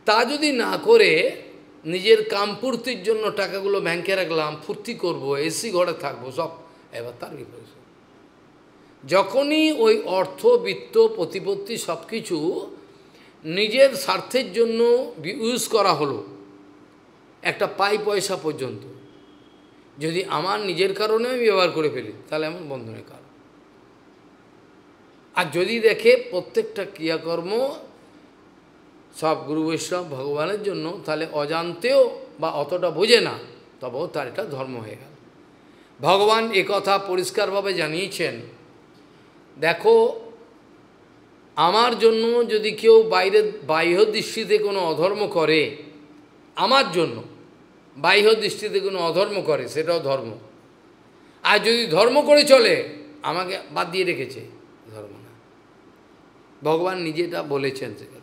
তা যদি না করে নিজের কামপূর্তির জন্য টাকাগুলো ব্যাংকে রাখলাম, ফুর্তি করব, এসি ঘরে থাকবো, সব, এবার তার বিপরীত। যখনই ওই অর্থ, বিত্ত, প্রতিপত্তি সব কিছু নিজের স্বার্থের জন্য ইউজ করা হলো, একটা পাই পয়সা পর্যন্ত যদি আমার নিজের কারণে আমি ব্যবহার করে ফেলি, তাহলে এমন বন্ধনের কারণ। আর যদি দেখে প্রত্যেকটা ক্রিয়াকর্ম সব গুরু বৈষ্ণব ভগবানের জন্য, তাহলে অজান্তেও বা অতটা বোঝে না, তবেও তার এটা ধর্ম হয়ে গেল। ভগবান একথা পরিষ্কারভাবে জানিয়েছেন, দেখো আমার জন্য যদি কেউ বাহ্য দৃষ্টিতে কোনো অধর্ম করে, আমার জন্য বাহ্য দৃষ্টিতে কোনো অধর্ম করে, সেটাও ধর্ম। আর যদি ধর্ম করে চলে, আমাকে বাদ দিয়ে রেখেছে, ধর্ম না। ভগবান নিজেটা বলেছেন, সেটা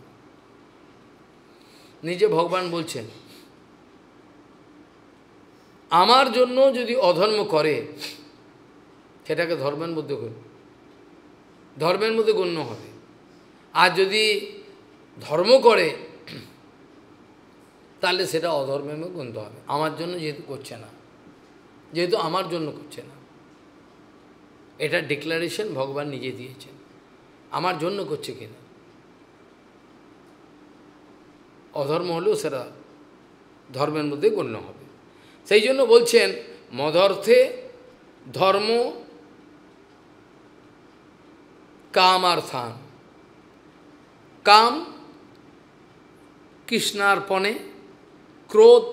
নিজে ভগবান বলছেন, আমার জন্য যদি অধর্ম করে, সেটাকে ধর্মের মধ্যে গণ্য হবে। আর যদি ধর্ম করে, তাহলে সেটা অধর্মের মধ্যে গণ্য হবে। আমার জন্য যেহেতু করছে না, যেহেতু আমার জন্য করছে না, এটা ডিক্লারেশন ভগবান নিজে দিয়েছেন, আমার জন্য করছে কিনা। অধর্ম হলেও সেটা ধর্মের মধ্যে গণ্য হবে। সেই জন্য বলছেন, মদর্থে ধর্ম কামার্থান। কাম কৃষ্ণার্পণে, ক্রোধ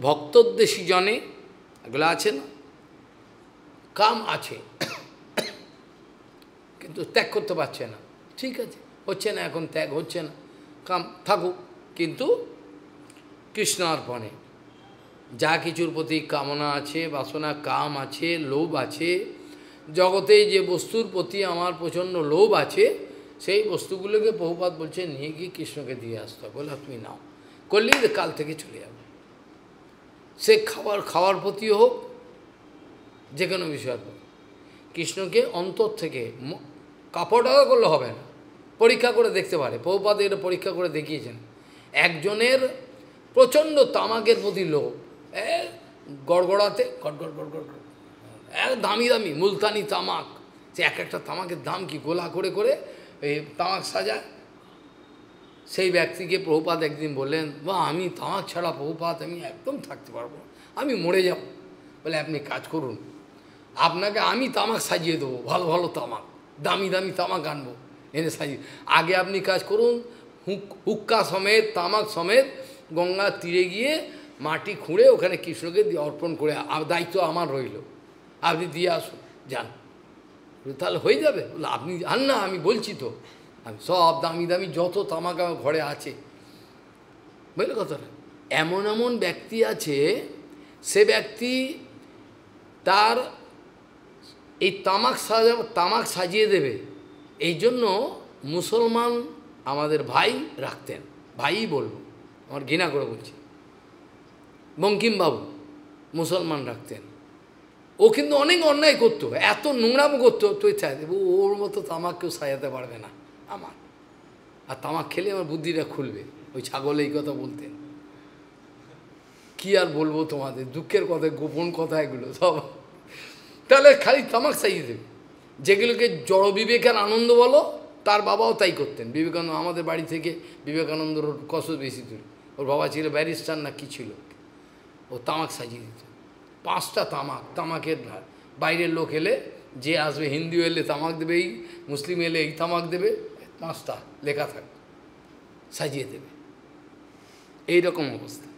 ভক্তোদ্দেশী জনে, এগুলো আছে না, কাম আছে কিন্তু ত্যাগ করতে পারছে না। ঠিক আছে, হচ্ছে না, এখন ত্যাগ হচ্ছে না, কাম থাকুক, কিন্তু কৃষ্ণার্পণে যা কিছুর প্রতি কামনা আছে, বাসনা, কাম আছে, লোভ আছে, জগতে যে বস্তুর প্রতি আমার প্রচণ্ড লোভ আছে, সেই বস্তুগুলোকে প্রভুপাদ বলছে নিয়ে গিয়ে কৃষ্ণকে দিয়ে আসতে হবে। বলে তুমি নাও, করলেই কাল থেকে চলে যাবে। সে খাওয়ার প্রতিও হোক, যে কোনো বিষয়ের প্রতি কৃষ্ণকে অন্তর থেকে, কাপড় করলে হবে না, পরীক্ষা করে দেখতে পারে। প্রভুপাদ এটা পরীক্ষা করে দেখিয়েছেন। একজনের প্রচণ্ড তামাকের প্রতি লোভ, গড়গড়াতে গড়গড় গড়গড়, দামি দামি মুলতানি তামাক, সে এক একটা তামাকের দাম কি, গোলা করে করে এই তামাক সাজায়। সেই ব্যক্তিকে প্রভুপাদ একদিন বললেন, বা আমি তামাক ছাড়া প্রভুপাদ আমি একদম থাকতে পারবো না, আমি মরে যাব। বলে আপনি কাজ করুন, আপনাকে আমি তামাক সাজিয়ে দেবো, ভালো ভালো তামাক, দামি দামি তামাক আনবো, এনে সাজিয়ে। আগে আপনি কাজ করুন, হুক্কা সমেত, তামাক সমেত গঙ্গার তীরে গিয়ে মাটি খুঁড়ে ওখানে কৃষ্ণকে দিয়ে অর্পণ করে, দায়িত্ব আমার রইল, আপনি দিয়ে আসুন, যান, তাহলে হয়ে যাবে। বলে আপনি আন না, আমি বলছি তো, আমি সব দামি দামি যত তামাক আমার ঘরে আছে। বুঝলে কথাটা? এমন এমন ব্যক্তি আছে, সে ব্যক্তি তার এই তামাক সাজিয়ে দেবে। এই জন্য মুসলমান আমাদের ভাই রাখতেন, ভাইই বলবো, আমার ঘৃণা করে বলছি, বঙ্কিমবাবু মুসলমান রাখতেন। ও কিন্তু অনেক অন্যায় করতো, এত নোংরাম করতো, তুই চাই দেবো ওর মতো তামাক কেউ সাজাতে পারবে না আমার, আর তামাক খেলে আমার বুদ্ধিটা খুলবে। ওই ছাগল এই কথা বলতেন। কি আর বলবো তোমাদের, দুঃখের কথা, গোপন কথা এগুলো সব। তাহলে খালি তামাক সাজিয়ে দেবে, যেগুলোকে জড় বিবেকের আনন্দ বলো, তার বাবাও তাই করতেন। বিবেকানন্দ আমাদের বাড়ি থেকে বিবেকানন্দর কত বেশি দূর, ওর বাবা ছিল ব্যারিস্টার না কি ছিল, ও তামাক সাজিয়ে দিত। 5টা তামাকের বাইরের লোক এলে, যে আসবে, হিন্দু এলে তামাক দেবে, এই মুসলিম এলে এই তামাক দেবে, 5টা লেখা থাকবে, সাজিয়ে দেবে। এইরকম অবস্থা।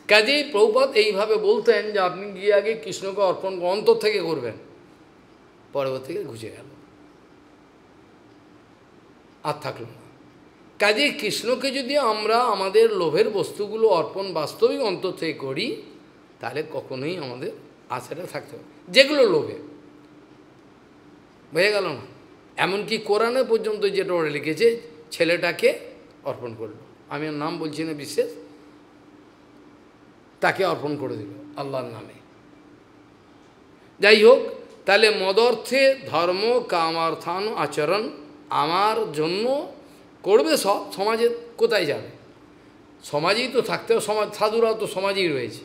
কাজেই প্রভুপাদ এইভাবে বলতেন যে আপনি গিয়ে আগে কৃষ্ণকে অর্পণ অন্তর থেকে করবেন, পরবর্তীতে ঘুচে গেল, আর থাকলো না। কাজেই কৃষ্ণকে যদি আমরা আমাদের লোভের বস্তুগুলো অর্পণ বাস্তবিক অন্তর থেকে করি, তাহলে কখনোই আমাদের আশাটা থাকতে হবে, যেগুলো লোভে। বুঝে গেল না? এমনকি কোরআনে পর্যন্ত যেটা ওরা লিখেছে, ছেলেটাকে অর্পণ করলো, আমি আর নাম বলছি না বিশেষ, তাকে অর্পণ করে দিল আল্লাহর নামে। যাই হোক, তাহলে মদর্থে ধর্ম কামার্থান আচরণ, আমার জন্য করবে সব, সমাজে কোথায় যাবে? সমাজেই তো থাকতে হবে, সমাজ, সাধুরাও তো সমাজেই রয়েছে।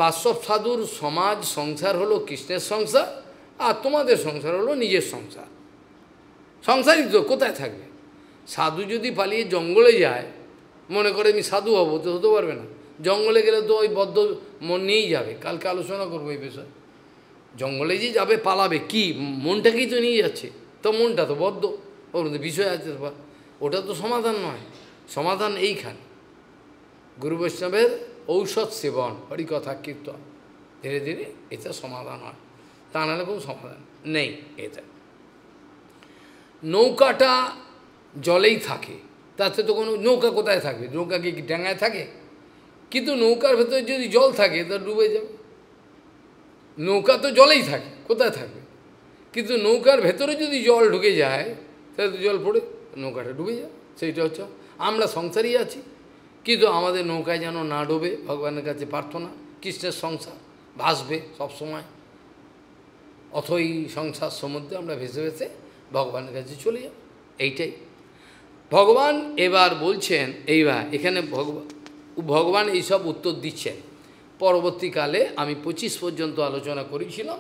বাস্তব সাধুর সমাজ সংসার হলো কৃষ্ণের সংসার, আর তোমাদের সংসার হলো নিজের সংসার। সংসারই তো কোথায় থাকবে? সাধু যদি পালিয়ে জঙ্গলে যায়, মনে করে আমি সাধু হব, তো হতে পারবে না। জঙ্গলে গেলে তো ওই বদ্ধ মন নিয়েই যাবে। কালকে আলোচনা করবো এই বিষয়ে। জঙ্গলে যে যাবে, পালাবে, কি মনটাকেই তো নিয়ে যাচ্ছে, তো মনটা তো বদ্ধ, ওর মধ্যে বিষয় আছে, ওটা তো সমাধান নয়। সমাধান এইখানে গুরু বৈষ্ণবের ঔষধ সেবন, হরিকথা কীর্তন, ধীরে ধীরে এটা সমাধান হয়। তা নাহলে কোনো সমাধান নেই। এটা নৌকাটা জলেই থাকে, তাতে তো কোনো নৌকা কোথায় থাকবে? নৌকা কি ডাঙায় থাকে? কিন্তু নৌকার ভেতরে যদি জল থাকে তা ডুবে যাবে। নৌকা তো জলেই থাকে, কোথায় থাকবে? কিন্তু নৌকার ভেতরে যদি জল ঢুকে যায়, তাহলে তো জল পড়ে নৌকাটা ডুবে যায়। সেইটা হচ্ছে, আমরা সংসারই আছি, কিন্তু আমাদের নৌকায় যেন না ডোবে, ভগবানের কাছে প্রার্থনা। কৃষ্ণের সংসার ভাসবে সবসময়, অথই সংসার সমুদ্রে আমরা ভেসে ভেসে ভগবানের কাছে চলে যাব। এইটাই ভগবান এবার বলছেন। এইবার এখানে ভগবান এইসব উত্তর দিচ্ছেন। পরবর্তীকালে আমি 25 পর্যন্ত আলোচনা করেছিলাম,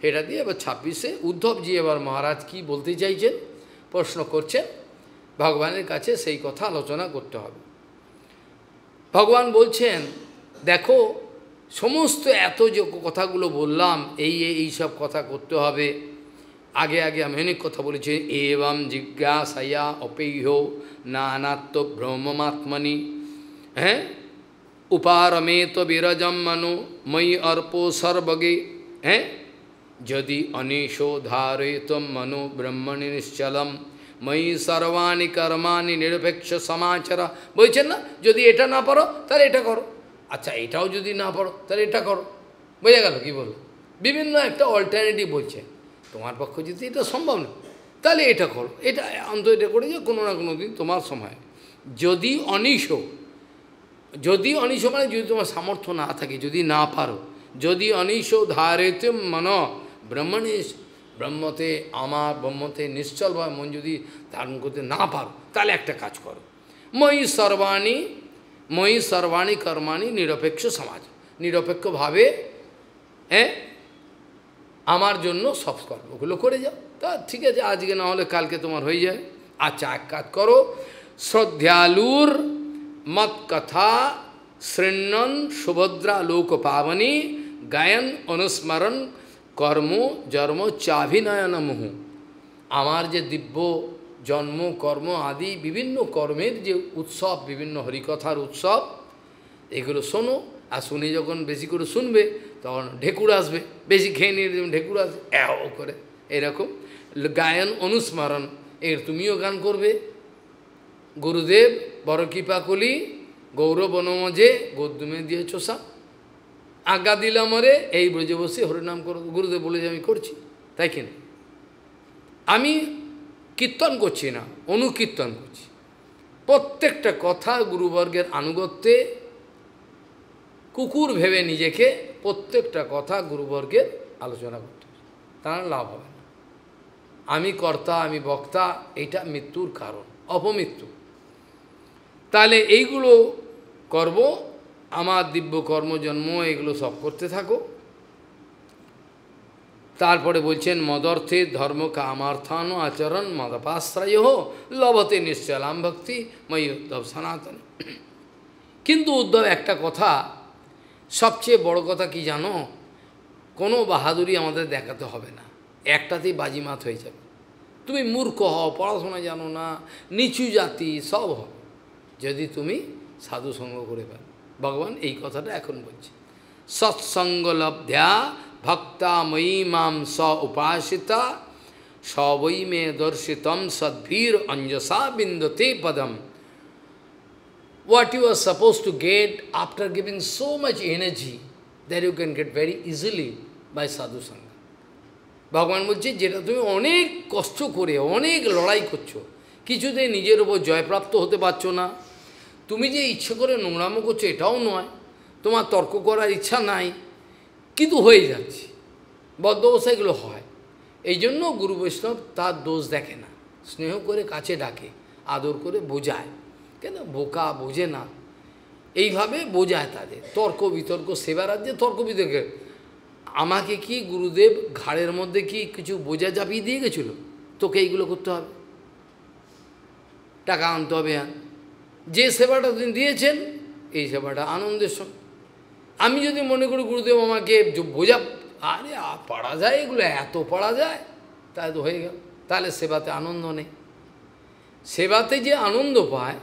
এটা দিয়ে এবার 26-এ উদ্ধবজি এবার মহারাজ কি বলতে চাইছেন প্রশ্ন করছেন, ভগবানের কাছে সেই কথা আলোচনা করতে হবে। ভগবান বলছেন, দেখো সমস্ত এত যে কথাগুলো বললাম, এই সব কথা করতে হবে। আগে আগে আমি অনেক কথা বলেছি। এবং জিজ্ঞাসায়া অপেয় নানাত্ম ব্রহ্মাত্মনি, হ্যাঁ, উপারমেত বিরজম মনো ময়ি অর্পো সর্বগে, হ্যাঁ, যদি অনিশো ধারয়িত মনো ব্রহ্মণি নিশ্চলম ময়ি সর্বাণি কর্মাণি নিরপেক্ষ সমাচার। বলছেন না, যদি এটা না পারো তাহলে এটা করো, আচ্ছা এটাও যদি না পারো তাহলে এটা করো। বোঝা গেল কি বলো? বিভিন্ন একটা অল্টারনেটিভ বলছে। তোমার পক্ষে যদি এটা সম্ভব না, তাহলে এটা করো, এটা অন্তত এটা করে যে কোনো না কোনো দিন তোমার সময়। যদি অনিশো, যদি অনিশো মানে যদি তোমার সামর্থ্য না থাকে, যদি না পারো, যদি অনিশো ধারেতে মন ব্রহ্মণি, ব্রহ্মতে আমার ব্রহ্মতে নিশ্চলভাবে মন যদি ধারণ করতে না পারো, তাহলে একটা কাজ করো, ময়ি সর্বাণি কর্মাণি নিরপেক্ষ সমাজ, নিরপেক্ষভাবে হ্যাঁ আমার জন্য সব কর্মগুলো করে যাও। তা ঠিক আছে, আজকে না হলে কালকে তোমার হয়ে যায়। আচ্ছা এক কাজ করো, শ্রদ্ধালুর মত কথা শৃণ্বন সুভদ্রা লোক পাবনী গায়ন অনুস্মরণ কর্ম জন্ম চাভিনয়ন মুহু। আমার যে দিব্য জন্ম কর্ম আদি বিভিন্ন কর্মের যে উৎসব, বিভিন্ন হরিকথার উৎসব, এগুলো শোনো। আর শুনে যখন বেশি করে শুনবে তখন ঢেকুর আসবে, বেশি খেয়ে নিয়ে ঢেকুর আসবে এও করে, এরকম গায়ন অনুস্মরণ, এর তুমিও গান করবে। গুরুদেব বড় কৃপা কলি গৌরব বনমজে গদ্যমে দিয়ে চোষা, আজ্ঞা দিলাম রে এই ব্রজে বসে হরিনাম করো। গুরুদেব বলে যে আমি করছি, তাই কিনা? আমি কীর্তন করছি না, অনুকীর্তন করছি। প্রত্যেকটা কথা গুরুবর্গের আনুগত্যে কুকুর ভেবে নিজেকে প্রত্যেকটা কথা গুরুবর্গের আলোচনা করতে হবে, তার লাভ হবে না। আমি কর্তা, আমি বক্তা, এটা মৃত্যুর কারণ, অপমৃত্যু। তাহলে এইগুলো করব, আমার দিব্য কর্মজন্ম এগুলো সব করতে থাকো। তারপরে বলছেন মদর্থে ধর্ম কামার্থান আচরণ মদপাশ্রয় লভতে নিশ্চলাম ভক্তি ময়ি উদ্ধব সনাতন। কিন্তু উদ্ধব একটা কথা, সবচেয়ে বড় কথা কি জানো, কোনো বাহাদুরি আমাদের দেখাতে হবে না, একটাতেই বাজিমাত হয়ে যাবে। তুমি মূর্খ হও, পড়াশোনা জানো না, নিচু জাতি, সব হও, যদি তুমি সাধুসঙ্গ করে পারো। ভগবান এই কথাটা এখন বলছে, সৎসঙ্গ লব্ধ্যা ভক্তা ময়ী মাম স উপাসিতা সবৈ মে দর্শিতম সদ্ভীর অঞ্জসা বিন্দতে Padam. What you are supposed to get after giving so much energy that you can get very easily by sadhu sangha. ভগবান বলছে যেটা তুমি অনেক কষ্ট করে অনেক লড়াই করছো, কিছুতে নিজের উপর জয়প্রাপ্ত হতে পারছো না, তুমি যে ইচ্ছে করে নোংরামো করছো এটাও নয়, তোমার তর্ক করার ইচ্ছা নাই, কিন্তু হয়ে যাচ্ছে, বদ্ধবসায়গুলো হয়। এই জন্য গুরু বৈষ্ণব তার দোষ দেখে না, স্নেহ করে কাছে ডাকে, আদর করে বোঝায়। কেন বোকা বোঝে না, এইভাবে বোঝায় তাদের। তর্ক বিতর্ক, সেবা রাজ্যে তর্ক বিতর্ক, আমাকে কি গুরুদেব ঘাড়ের মধ্যে কি কিছু বোঝা চাপিয়ে দিয়ে গেছিল, তোকে এইগুলো করতে হবে, টাকা আনতে হবে। যে সেবাটা তিনি দিয়েছেন এই সেবাটা আনন্দের সঙ্গে। আমি যদি মনে করি গুরুদেব আমাকে বোঝা, আরে পড়া যায়, এগুলো এত পড়া যায়, তাই তো হয়ে গেল, তাহলে সেবাতে আনন্দ নেই। সেবাতে যে আনন্দ পায়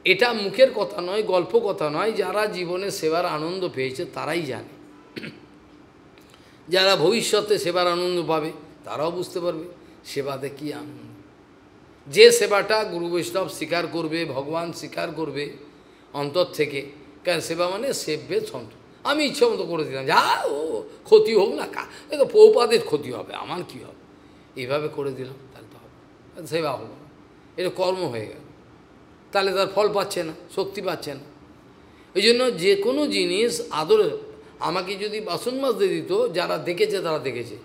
এটা মুখের কথা নয়, গল্প কথা নয়, যারা জীবনে সেবার আনন্দ পেয়েছে তারাই জানে। যারা ভবিষ্যতে সেবার আনন্দ পাবে তারাও বুঝতে পারবে সেবাতে কি আনন্দ। যে সেবাটা গুরু বৈষ্ণব স্বীকার করবে, ভগবান স্বীকার করবে অন্তর থেকে, কেন সেবা মানে সেব্যে সন্ত। আমি ইচ্ছা মতো করে দিলাম, যা ও ক্ষতি হোক না, এ তো পৌপাদের ক্ষতি হবে, আমার কি হবে, এইভাবে করে দিলাম, তাহলে তো হবে, সেবা হলো না, এটা কর্ম হয়ে গেল, তাহলে তার ফল পাচ্ছে না, শক্তি পাচ্ছে না। এই জন্য যে কোনো জিনিস আদরে, আমাকে যদি বাসন মাজতে দিত, যারা দেখেছে তারা দেখেছে,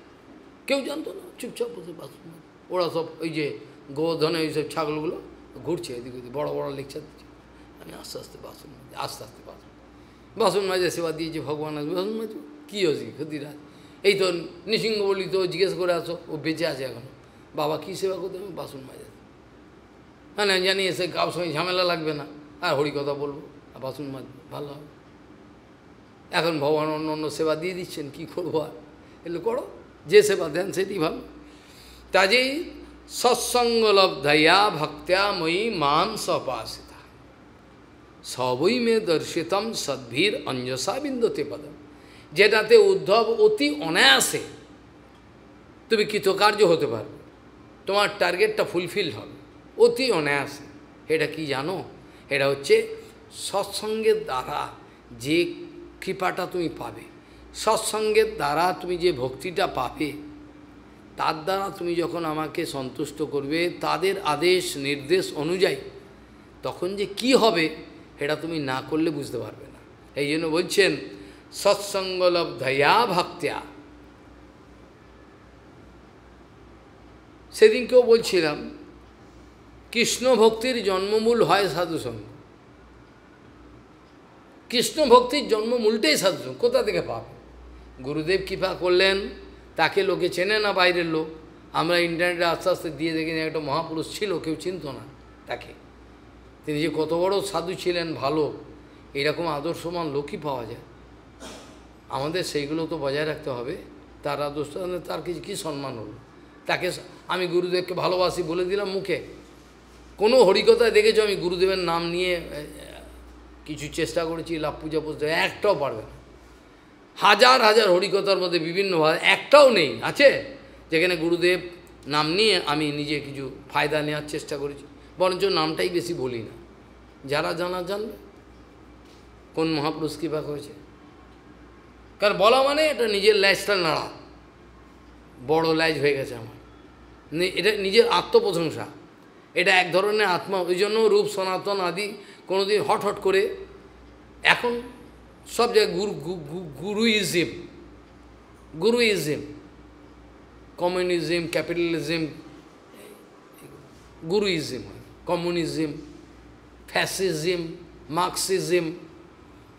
কেউ জানতো না, চুপচাপ বসে বাসন মাজ। ওরা সব ওই যে গোধনে ওই সব ছাগলগুলো ঘুরছে এদিক ওদিক, বড় বড় লেকচার দিচ্ছে, আমি আস্তে আস্তে বাসন মাজি, আস্তে আস্তে বাসন মাজে সেবা দিয়েছে, ভগবান আসবে বাসন মাজো, কী হয়েছে ক্ষতিরাজ। এই তো নৃসিংহ বলি তো জিজ্ঞেস করে আসো, ও বেঁচে আছে এখন, বাবা কী সেবা করতে হবে, বাসন মাজা। হ্যাঁ না জানি এসে কারোর সঙ্গে ঝামেলা লাগবে না, আর হরিকথা বলবো আর বাসন মাজবো, ভালো হবে। এখন ভগবান অন্য অন্য সেবা দিয়ে দিচ্ছেন, কী করবো আর, এগুলো করো, যে সেবা দেন সেটি ভালো। কাজেই সৎসঙ্গলব্ধয়া ভক্ত্যা ময়ী মাম সপাসিতা সবই মে দর্শিতম সদ্ভীর অঞ্জসা বিন্দতে পদম। যেটাতে উদ্ধব অতি অনায়াসে তুমি কৃতকার্য হতে পারবে, তোমার টার্গেটটা ফুলফিল হবে অতি অনায়াসে। এটা কি জানো, এটা হচ্ছে সৎসঙ্গের দ্বারা যে কৃপাটা তুমি পাবে, সৎসঙ্গের দ্বারা তুমি যে ভক্তিটা পাবে, তার দ্বারা তুমি যখন আমাকে সন্তুষ্ট করবে তাদের আদেশ নির্দেশ অনুযায়ী, তখন যে কি হবে এটা তুমি না করলে বুঝতে পারবে না। এই জন্য বলছেন সৎসঙ্গলব্ধয়া ভক্ত্যা। সেদিনকেও বলছিলাম কৃষ্ণ ভক্তির জন্মমূল হয় সাধুসঙ্গ। কৃষ্ণ ভক্তির জন্মমূলটাই সাধুসঙ্গ। কোথা থেকে পাবে? গুরুদেব কৃপা করলেন, তাকে লোকে চেনে না, বাইরের লোক। আমরা ইন্টারনেটে আস্তে আস্তে দিয়ে দেখি একটা মহাপুরুষ ছিল, কেউ চিনত না তাকে। তিনি যে কত বড় সাধু ছিলেন, ভালো, এরকম আদর্শমান লোকই পাওয়া যায়। আমাদের সেইগুলো তো বজায় রাখতে হবে। তার আদর্শ, তার কিছু কী সম্মান হলো, তাকে আমি গুরুদেবকে ভালোবাসি বলে দিলাম মুখে। কোনো হরিকথায় দেখেছো আমি গুরুদেবের নাম নিয়ে কিছু চেষ্টা করেছি লাভ পূজা পুজতে, একটাও পারবে না। হাজার হাজার হরিকথার মধ্যে বিভিন্ন ভাবে একটাও নেই আছে যেখানে গুরুদেব নাম নিয়ে আমি নিজে কিছু ফায়দা নেওয়ার চেষ্টা করেছি। বরঞ্চ নামটাই বেশি বলি না, যারা জানা জানবে কোন মহাপুরুষ কৃপা করেছে। কারণ বলা মানে এটা নিজের ল্যাজটা নাড়া, বড় ল্যাজ হয়ে গেছে আমার, এটা নিজের আত্মপ্রশংসা, এটা এক ধরনের আত্মা। ওই জন্য রূপ সনাতন আদি কোনোদিন হট হট করে এখন সব জায়গায় গুরুইজম, কমিউনিজম, ক্যাপিটালিজম, গুরুইজম হয়, কমিউনিজম, ফ্যাসিজম, মার্কসিজম,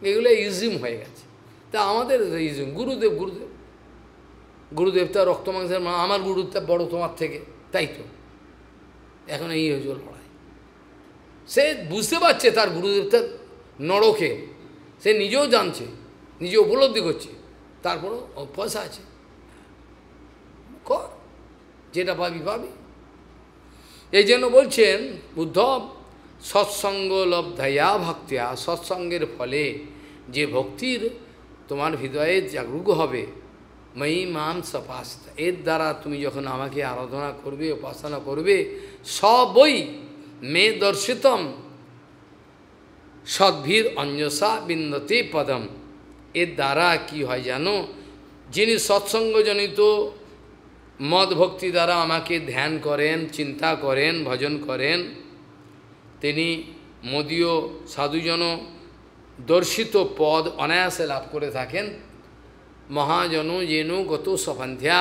এগুলো ইজম হয়ে গেছে। তা আমাদের ইজম গুরুদেব, গুরুদেব গুরুদেব তার রক্ত মাংসের, আমার গুরুদেব বড় তোমার থেকে, তাই তো এখন এই হয়েছিল লড়াই। সে বুঝতে পারছে তার গুরুদেবতার নরকে, সে নিজেও জানছে, নিজে উপলব্ধি করছে, তারপরও পয়সা আছে, কর, যেটা পাবি পাবি। এই জন্য বলছেন উদ্ধব সৎসঙ্গ লব্ধয়া ভক্তিয়া, সৎসঙ্গের ফলে যে ভক্তির তোমার হৃদয়ে জাগরুক হবে, ময়ী মাম সপাসিতা, এর দ্বারা তুমি যখন আমাকে আরাধনা করবে, উপাসনা করবে, সবই মে দর্শিতম সদ্ভীর অঞ্জসা বিন্দতে পদম। এর দ্বারা কি হয় জানো, যিনি সৎসঙ্গজনিত মদ ভক্তি দ্বারা আমাকে ধ্যান করেন, চিন্তা করেন, ভজন করেন, তিনি মদীয় সাধুজন দর্শিত পদ অনায়াসে লাভ করে থাকেন। মহাজন যেন গত সপন্থ্যা,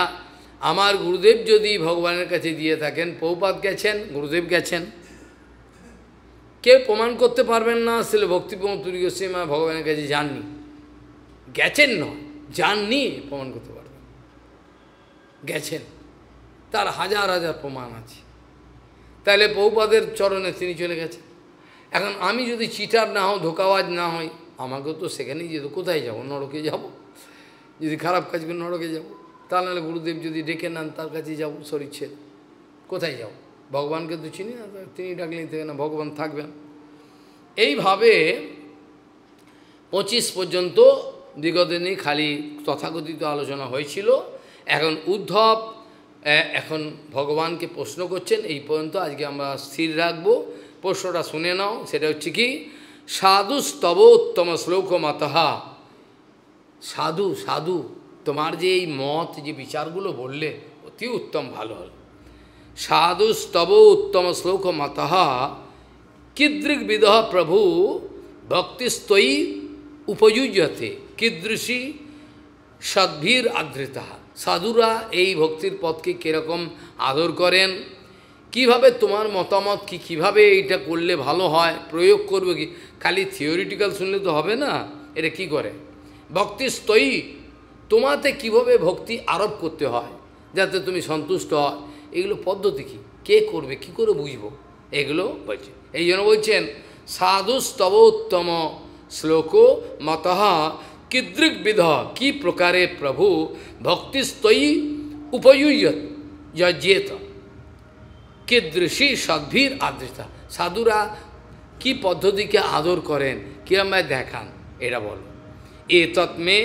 আমার গুরুদেব যদি ভগবানের কাছে দিয়ে থাকেন, পৌপাত গেছেন, গুরুদেব গেছেন, কেউ প্রমাণ করতে পারবেন না শ্রীল ভক্তিপ্রমোদ পুরী গোস্বামী ভগবানের কাছে যাননি, গেছেন নয়, যাননি প্রমাণ করতে পারবেন, গেছেন, তার হাজার হাজার প্রমাণ আছে। তাহলে বহুপাদের চরণে তিনি চলে গেছেন। এখন আমি যদি চিটার না হও, ধোকাবাজ না হই, আমাকেও তো সেখানেই যেত। কোথায় যাব? নরকে যাব। যদি খারাপ কাজ করে নরকে যাব, তা নাহলে গুরুদেব যদি ডেকে নেন তার কাছে যাব, শরীর ছেড়ে কোথায় যাব? ভগবানকে তো চিনি না, তিনি ডাকলেই থেকে না, ভগবান থাকবেন। এইভাবে 25 পর্যন্ত বিগত দিনে খালি তথাকথিত আলোচনা হয়েছিল। এখন উদ্ধব এখন ভগবানকে প্রশ্ন করছেন। এই পর্যন্ত আজকে আমরা স্থির রাখবো। প্রশ্নটা শুনে নাও। সেটা হচ্ছে কি, সাধু স্তব উত্তম শ্লোক মাতহা। সাধু সাধু তোমার যে এই মত, যে বিচারগুলো বললে অতি উত্তম, ভালো হল। সাধু স্তব উত্তম শ্লোক মাতহা কিদৃক বিদহ প্রভু ভক্তিস্তয়ী উপযুজ্যতে কীদৃশী সদ্ভীর আদৃতা। সাধুরা এই ভক্তির পথকে কীরকম আদর করেন, কিভাবে তোমার মতামত কি, কিভাবে এইটা করলে ভালো হয়, প্রয়োগ করবে কি? খালি থিওরিটিক্যাল শুনলে তো হবে না। এটা কি করে? ভক্তিস্তয়ী, তোমাতে কিভাবে ভক্তি আরোপ করতে হয় যাতে তুমি সন্তুষ্ট হয়, এগুলো পদ্ধতি কি, কে করবে, কি করে বুঝবো, এগুলো বলছে। এই জন্য বলছেন সাধু স্তব উত্তম শ্লোক মতঃ কিদৃক বিধ, কি প্রকারে প্রভু ভক্তিস্তয়ী উপযুজ্যেত কিদৃশী সদ্ভীর আদৃতা। সাধুরা কি পদ্ধতিকে আদর করেন, কিরম দেখান, এটা বলো। এ তৎমে,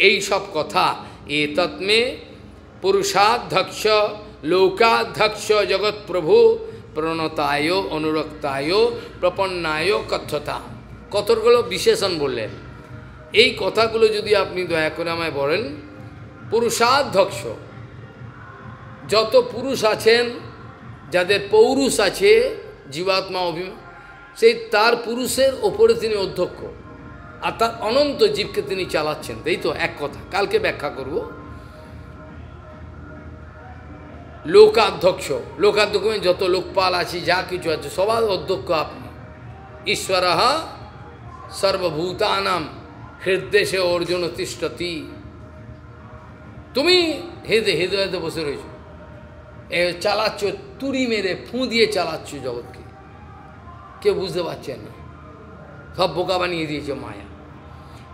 এই সব কথা, এ তৎমে পুরুষাধ্যক্ষ লোকাধ্যক্ষ জগৎ প্রভু প্রণতায় অনুরক্তায় প্রপন্নায় কথ্যতা। কতগুলো বিশেষণ বললেন। এই কথাগুলো যদি আপনি দয়া করে আমায় বলেন, পুরুষাধ্যক্ষ, যত পুরুষ আছেন, যাদের পৌরুষ আছে, জীবাত্মা অভিমান, সেই তার পুরুষের ওপরে তিনি অধ্যক্ষ, আর তার অনন্ত জীবকে তিনি চালাচ্ছেন। তাই তো এক কথা, কালকে ব্যাখ্যা করব। লোকাধ্যক্ষ, লোকাধ্যক্ষ যত লোকপাল আছে, যা কিছু আছে, সবার অধ্যক্ষ আপনি। ঈশ্বর সর্বভূতানাম হৃদয়ে অর্জুন তিষ্ঠতি। তুমি হৃদয়তে বসে রয়েছ, এ চালাচ্ছ, তুড়ি মেরে ফুঁ দিয়ে চালাচ্ছ জগৎকে, কেউ বুঝতে পারছেন না, সব বোকা বানিয়ে দিয়েছে মায়া।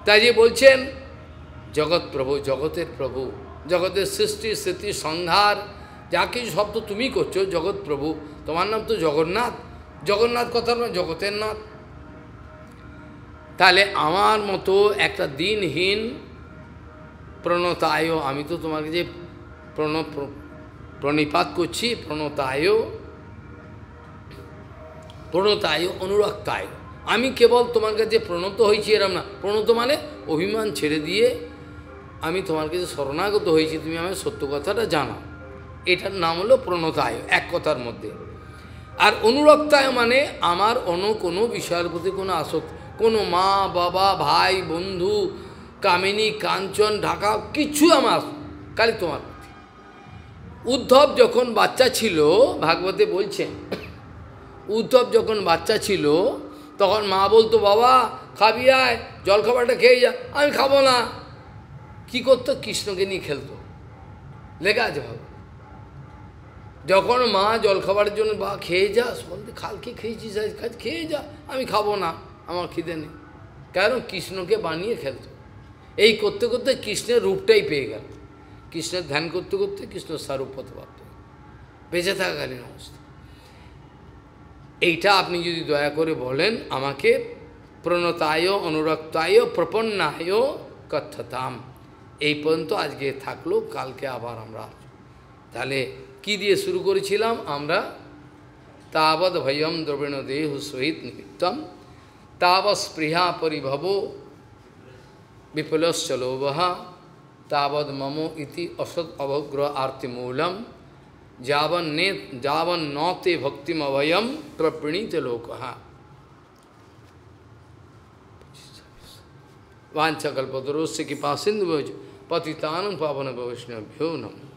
তাই যে বলছেন জগৎ প্রভু, জগতের প্রভু, জগতের সৃষ্টি স্থিতি সংহার যা কিছু সব তো তুমি করছো, জগৎ প্রভু। তোমার নাম তো জগন্নাথ, জগন্নাথ কথার মানে জগতের নাথ। তাহলে আমার মতো একটা দিনহীন প্রণতায়, আমি তো তোমাকে যে প্রণিপাত করছি, প্রণতায় অনুরক্তায়, আমি কেবল তোমার কাছে প্রণত হয়েছি এরম না। প্রণত মানে অভিমান ছেড়ে দিয়ে আমি তোমার কাছে শরণাগত হয়েছি, তুমি আমার সত্য কথাটা জানো, এটার নাম হলো প্রণতায়, এক কথার মধ্যে। আর অনুরক্তায় মানে আমার অন্য কোনো বিষয়ের প্রতি কোনো আসক্তি, কোনো মা বাবা ভাই বন্ধু কামিনী কাঞ্চন ঢাকা কিছু আমার, খালি তোমার প্রতি। উদ্ধব যখন বাচ্চা ছিল, ভাগবতে বলছেন, উদ্ধব যখন বাচ্চা ছিল তখন মা বলতো, বাবা খাবি আয়, জলখাবারটা খেয়ে যা। আমি খাবো না। কি করতো? কৃষ্ণকে নিয়ে খেলতো। লেখা আছে ভাব, যখন মা জলখাবারের জন্য, বা খেয়ে যা, বলতে কালকে খেয়েছিস, খেয়ে যা, আমি খাবো না, আমার খিদে নেই। কারণ কৃষ্ণকে বানিয়ে খেলতো। এই করতে করতে কৃষ্ণের রূপটাই পেয়ে গেল। কৃষ্ণের ধ্যান করতে করতে কৃষ্ণের স্বরূপ হতে পারত বেঁচে থাকাকালীন অবস্থা। এইটা আপনি যদি দয়া করে বলেন আমাকে, প্রণতায় অনুরক্তায় প্রপন্নায় কথ্যতাম। এই পর্যন্ত আজকে থাকলো, কালকে আবার আমরা। তাহলে কি দিয়ে শুরু করেছিলাম আমরা? তাবৎ ভয়ম দ্রবিণ দেহ সহিত নিমিত্তম তাবৎ স্পৃহা পরিভব বিপুলশ্চ লোভঃ তাবৎ মম ইতি অসৎ অবগ্রহ আর্তিমূলম যাবন নতে ভক্তিমভয়ম প্রপ্रणीत লোকঃ। वाञ्छाकल्पतरुस्य कृपासिन्धुभ्यो पतितानं पावनेभ्यो वैष्णवेभ्यो नमः।